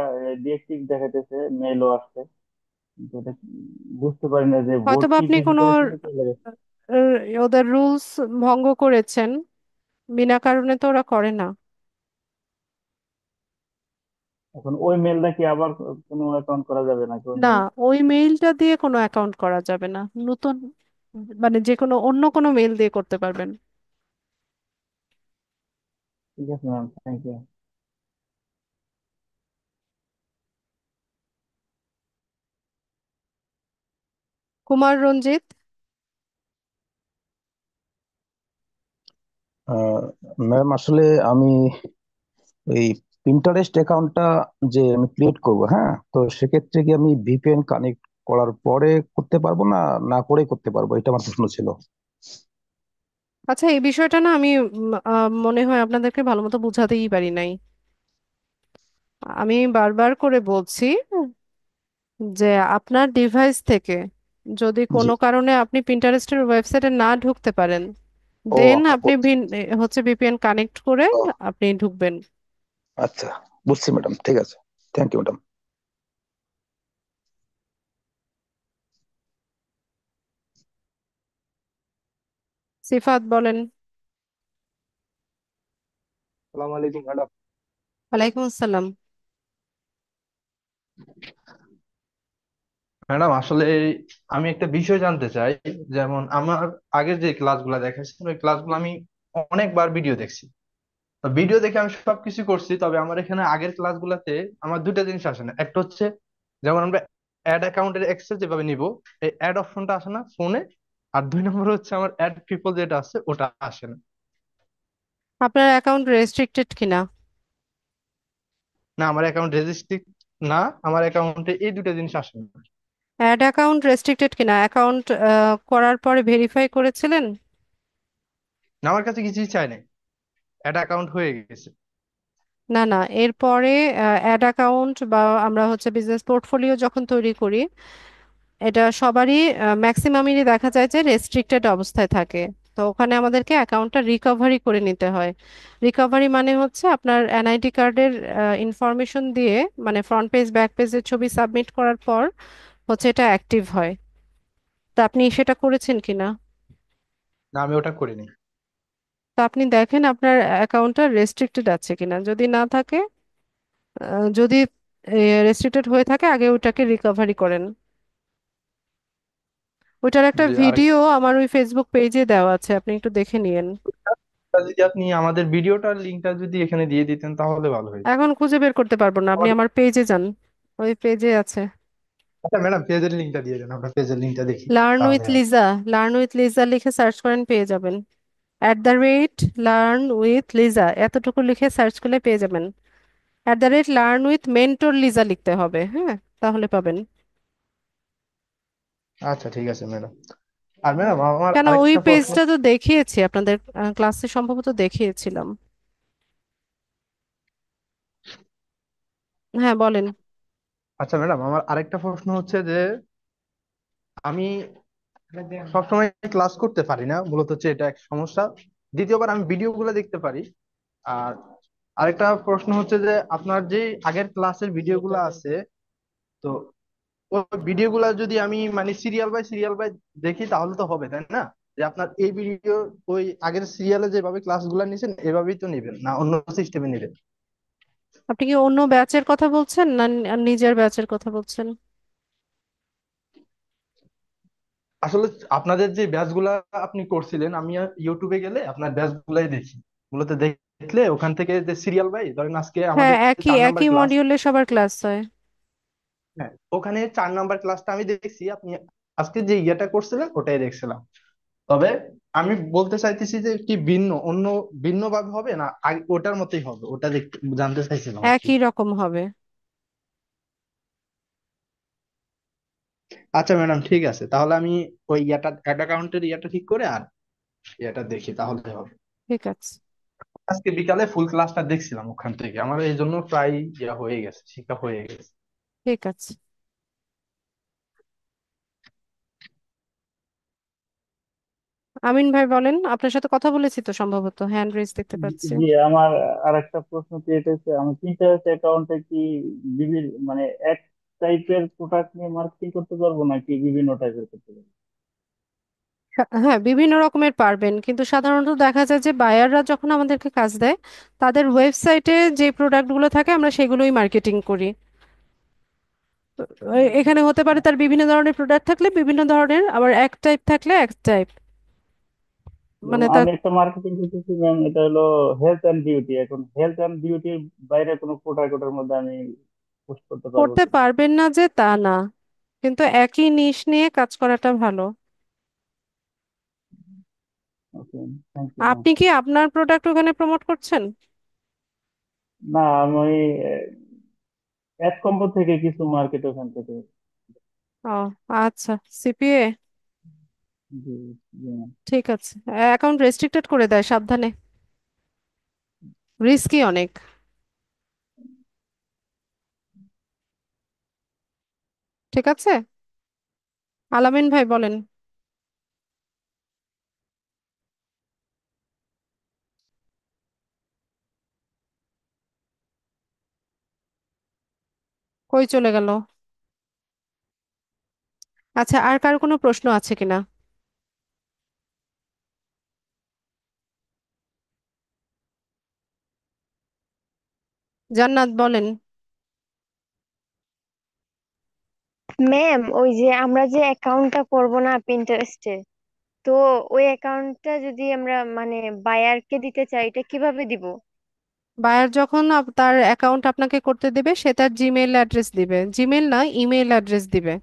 ডিএক্টিভ দেখাইতেছে, মেলও আসছে। কিন্তু এটা বুঝতে পারি না যে বোর্ড হয়তোবা কি আপনি বেশি কোনো করেছে নাকি লাগে। ওদের রুলস ভঙ্গ করেছেন, বিনা কারণে তো ওরা করে না। এখন ওই মেলটা কি আবার কোনো অ্যাকাউন্ট করা যাবে নাকি ওই না, মেল? ওই মেইলটা দিয়ে কোনো অ্যাকাউন্ট করা যাবে না। নতুন, মানে যে কোনো অন্য কোনো মেইল দিয়ে করতে পারবেন। ঠিক আছে ma'am, thank you. Kumar Ranjit. Ma'am, আসলে আমি এই পিন্টারেস্ট অ্যাকাউন্টটা যে আমি ক্রিয়েট করব, হ্যাঁ, তো সেক্ষেত্রে কি আমি ভিপিএন কানেক্ট করার পরে করতে পারবো না, না করে করতে পারবো, এটা আমার প্রশ্ন ছিল। আচ্ছা, এই বিষয়টা না আমি মনে হয় আপনাদেরকে ভালো মতো বোঝাতেই পারি নাই। আমি বারবার করে বলছি যে আপনার ডিভাইস থেকে যদি জি। কোনো কারণে আপনি পিন্টারেস্টের ওয়েবসাইটে না ঢুকতে পারেন, ও দেন আ- আপনি ও- হচ্ছে ভিপিএন কানেক্ট করে ও, আপনি ঢুকবেন। আচ্ছা, বুঝছি ম্যাডাম, ঠিক আছে। Thank you madam. সিফাত বলেন। আসসালামু আলাইকুম ম্যাডাম। ওয়ালাইকুম আসসালাম। ম্যাডাম, আসলে আমি একটা বিষয় জানতে চাই। যেমন আমার আগের যে ক্লাসগুলো দেখাচ্ছেন ওই ক্লাসগুলো আমি অনেকবার ভিডিও দেখছি। তো ভিডিও দেখে আমি সবকিছু করছি, তবে আমার এখানে আগের ক্লাসগুলোতে আমার দুইটা জিনিস আসে না। একটা হচ্ছে যেমন আমরা অ্যাড অ্যাকাউন্টের অ্যাক্সেস যেভাবে নিব, এই অ্যাড অপশনটা আসে না ফোনে। আর 2 নম্বর হচ্ছে আমার অ্যাড পিপল যেটা আছে ওটা আসে না। আপনার অ্যাকাউন্ট রেস্ট্রিক্টেড কিনা? না, আমার অ্যাকাউন্ট রেজিস্ট্রি না, আমার অ্যাকাউন্টে এই দুইটা জিনিস আসে না। অ্যাড অ্যাকাউন্ট রেস্ট্রিক্টেড কিনা, অ্যাকাউন্ট করার পরে ভেরিফাই করেছিলেন? না, আমার কাছে কিছুই চাই নাই, অ্যাড অ্যাকাউন্ট হয়ে গেছে। না না, এরপরে অ্যাড অ্যাকাউন্ট বা আমরা হচ্ছে বিজনেস পোর্টফোলিও যখন তৈরি করি, এটা সবারই ম্যাক্সিমামেরই দেখা যায় যে রেস্ট্রিক্টেড অবস্থায় থাকে। তো ওখানে আমাদেরকে অ্যাকাউন্টটা রিকভারি করে নিতে হয়। রিকভারি মানে হচ্ছে আপনার এনআইডি কার্ডের ইনফরমেশন দিয়ে, মানে ফ্রন্ট পেজ ব্যাক পেজের ছবি সাবমিট করার পর হচ্ছে এটা অ্যাক্টিভ হয়। তা আপনি সেটা করেছেন কিনা? না, আমি ওটা করিনি। তো আপনি দেখেন আপনার অ্যাকাউন্টটা রেস্ট্রিক্টেড আছে কিনা, যদি না থাকে, যদি রেস্ট্রিক্টেড হয়ে থাকে আগে ওটাকে রিকভারি করেন। ওইটার একটা যে ভিডিও আরেকটা, আমার ওই ফেসবুক পেজে দেওয়া আছে, আপনি একটু দেখে নিয়েন। যদি আপনি আমাদের ভিডিওটার লিঙ্কটা যদি এখানে দিয়ে দিতেন তাহলে ভালো হতো। এখন খুঁজে বের করতে পারবো না, আপনি আমার পেজে যান, ওই পেজে আছে। আচ্ছা ম্যাডাম, পেজের লিঙ্কটা দিয়ে দেন, আমরা পেজের লিঙ্কটা দেখি লার্ন উইথ তাহলে হয়। লিজা, লার্ন উইথ লিজা লিখে সার্চ করেন, পেয়ে যাবেন। @লার্ন উইথ লিজা এতটুকু লিখে সার্চ করলে পেয়ে যাবেন। লার্ন উইথ মেন্টর লিজা লিখতে হবে, হ্যাঁ, তাহলে পাবেন। আচ্ছা ঠিক আছে ম্যাডাম। আর ম্যাডাম আমার কেন, ওই আরেকটা প্রশ্ন। পেজটা তো দেখিয়েছি আপনাদের ক্লাসে, সম্ভবত দেখিয়েছিলাম। হ্যাঁ বলেন। আচ্ছা ম্যাডাম, আমার আরেকটা প্রশ্ন হচ্ছে যে আমি সবসময় ক্লাস করতে পারি না, মূলত হচ্ছে এটা এক সমস্যা। দ্বিতীয়বার আমি ভিডিও গুলো দেখতে পারি। আর আরেকটা প্রশ্ন হচ্ছে যে আপনার যে আগের ক্লাসের ভিডিও গুলো আছে, তো ওই ভিডিওগুলো যদি আমি মানে সিরিয়াল বাই দেখি তাহলে তো হবে, তাই না? যে আপনার এই ভিডিও ওই আগের সিরিয়ালে যেভাবে ক্লাসগুলো নিছেন এভাবেই তো নেবেন, না অন্য সিস্টেমে নেবেন? আপনি কি অন্য ব্যাচের কথা বলছেন না নিজের ব্যাচের কথা বলছেন? আসলে আপনাদের যে ব্যাচ গুলা আপনি করছিলেন, আমি ইউটিউবে গেলে আপনার ব্যাচ গুলাই দেখি। মূলত দেখলে ওখান থেকে যে সিরিয়াল বাই, ধরেন আজকে হ্যাঁ, আমাদের একই 4 নাম্বার একই ক্লাস। মডিউলে সবার ক্লাস হয়। হ্যাঁ, ওখানে 4 নাম্বার ক্লাসটা আমি দেখছি, আপনি আজকে যে ইয়েটা করছিলেন ওটাই দেখছিলাম। তবে আমি বলতে চাইতেছি যে কি ভিন্ন, অন্য ভিন্ন ভাবে হবে না ওটার মতোই হবে, ওটা দেখতে জানতে চাইছিলাম আর কি। একই রকম হবে। আচ্ছা ম্যাডাম, ঠিক আছে, তাহলে আমি ওই ইয়াটা অ্যাড অ্যাকাউন্টের ইয়াটা ঠিক করে আর ইয়াটা দেখি তাহলে হবে। ঠিক আছে। আজকে বিকালে ফুল ক্লাসটা দেখছিলাম ওখান থেকে, আমার এই জন্য প্রায় ইয়া হয়ে গেছে, শিক্ষা হয়ে গেছে। ঠিক আছে। আমিন ভাই বলেন, আপনার সাথে কথা বলেছি তো সম্ভবত, হ্যান্ড রেজ দেখতে পাচ্ছি। জি, আমার আর একটা প্রশ্ন ক্রিয়েট হয়েছে। আমি পিন্টারেস্ট অ্যাকাউন্টে কি বিভিন্ন মানে এক টাইপের প্রোডাক্ট নিয়ে মার্কেটিং করতে পারবো নাকি বিভিন্ন টাইপের করতে পারবো? হ্যাঁ, বিভিন্ন রকমের পারবেন, কিন্তু সাধারণত দেখা যায় যে বায়াররা যখন আমাদেরকে কাজ দেয়, তাদের ওয়েবসাইটে যে প্রোডাক্টগুলো থাকে আমরা সেগুলোই মার্কেটিং করি। তো, এখানে হতে পারে তার বিভিন্ন ধরনের প্রোডাক্ট থাকলে বিভিন্ন ধরনের, আবার এক টাইপ থাকলে এক টাইপ, মানে যেমন তার আমি একটা মার্কেটিং করতেছি ম্যাম, এটা হলো হেলথ অ্যান্ড বিউটি। এখন হেলথ অ্যান্ড বিউটির বাইরে কোনো প্রোডাক্ট ওটার মধ্যে আমি পোস্ট করতে পারবো করতে কিনা? পারবেন না যে তা না, কিন্তু একই নিশ নিয়ে কাজ করাটা ভালো। ওকে, থ্যাংক ইউ ম্যাম। আপনি কি আপনার প্রোডাক্ট ওখানে প্রমোট করছেন? না, আমি অ্যাড কম্বো থেকে কিছু মার্কেট ওখান থেকে। ও আচ্ছা, সিপিএ। জি, জি ম্যাম। ঠিক আছে। অ্যাকাউন্ট রেস্ট্রিক্টেড করে দেয়, সাবধানে, রিস্কি অনেক। ঠিক আছে। আলামিন ভাই বলেন। কই চলে গেল? আচ্ছা, আর কার কোনো প্রশ্ন আছে কিনা? জান্নাত বলেন। ম্যাম, ওই যে আমরা যে অ্যাকাউন্টটা করব না পিন্টারেস্টে, তো ওই অ্যাকাউন্টটা যদি আমরা মানে বায়ারকে দিতে চাই, এটা কিভাবে দিব? বায়ার যখন তার অ্যাকাউন্ট আপনাকে করতে দেবে, সে তার জিমেইল অ্যাড্রেস দিবে, জিমেইল না ইমেল অ্যাড্রেস দিবে।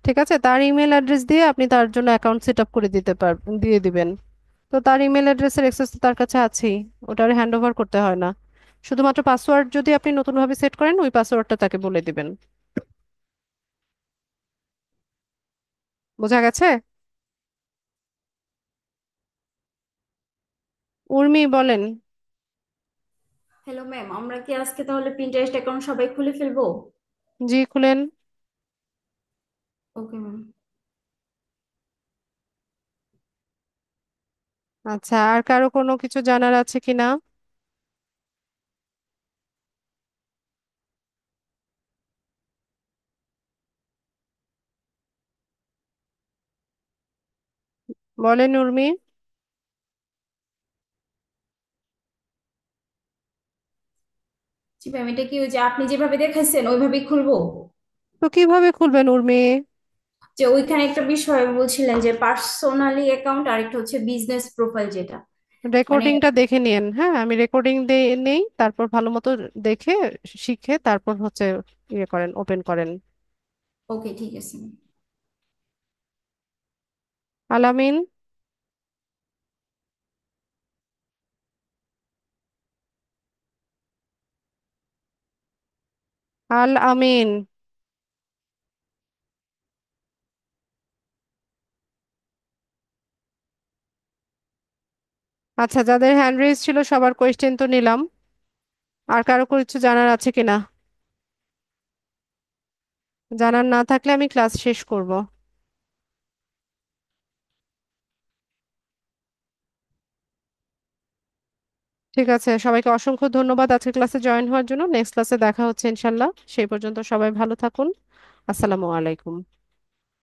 ঠিক আছে, তার ইমেল অ্যাড্রেস দিয়ে আপনি তার জন্য অ্যাকাউন্ট সেট আপ করে দিতে দিয়ে দিবেন। তো তার ইমেল অ্যাড্রেসের অ্যাক্সেস তো তার কাছে আছেই, ওটা আর হ্যান্ড ওভার করতে হয় না। শুধুমাত্র পাসওয়ার্ড যদি আপনি নতুনভাবে সেট করেন, ওই পাসওয়ার্ডটা তাকে বলে দিবেন। বোঝা গেছে? উর্মি বলেন। হ্যালো ম্যাম, আমরা কি আজকে তাহলে পিন্টারেস্ট অ্যাকাউন্ট সবাই খুলে ফেলবো? জি, খুলেন। Okay ma'am. আচ্ছা, আর কারো কোনো কিছু জানার আছে কিনা? বলেন উর্মি। জি ম্যাম, এটা কি ওই যে আপনি যেভাবে দেখাইছেন ওইভাবেই খুলবো? তো কিভাবে খুলবেন উর্মি? যে ওইখানে একটা বিষয় বলছিলেন যে পার্সোনালি অ্যাকাউন্ট আর একটা হচ্ছে বিজনেস প্রোফাইল, যেটা মানে রেকর্ডিংটা দেখে নিন, হ্যাঁ, আমি রেকর্ডিং নেই, তারপর ভালো মতো দেখে শিখে তারপর হচ্ছে ইয়ে করেন, ওপেন করেন। ওকে ঠিক আছে ম্যাম। আলামিন। আল আমিন। আচ্ছা, যাদের হ্যান্ড রেজ ছিল সবার কোয়েশ্চেন তো নিলাম, আর কারো কিছু জানার আছে কিনা? জানার না থাকলে আমি ক্লাস শেষ করব। ঠিক আছে, সবাইকে অসংখ্য ধন্যবাদ আজকের ক্লাসে জয়েন হওয়ার জন্য। নেক্সট ক্লাসে দেখা হচ্ছে ইনশাল্লাহ, সেই পর্যন্ত সবাই ভালো থাকুন। আসসালামু আলাইকুম।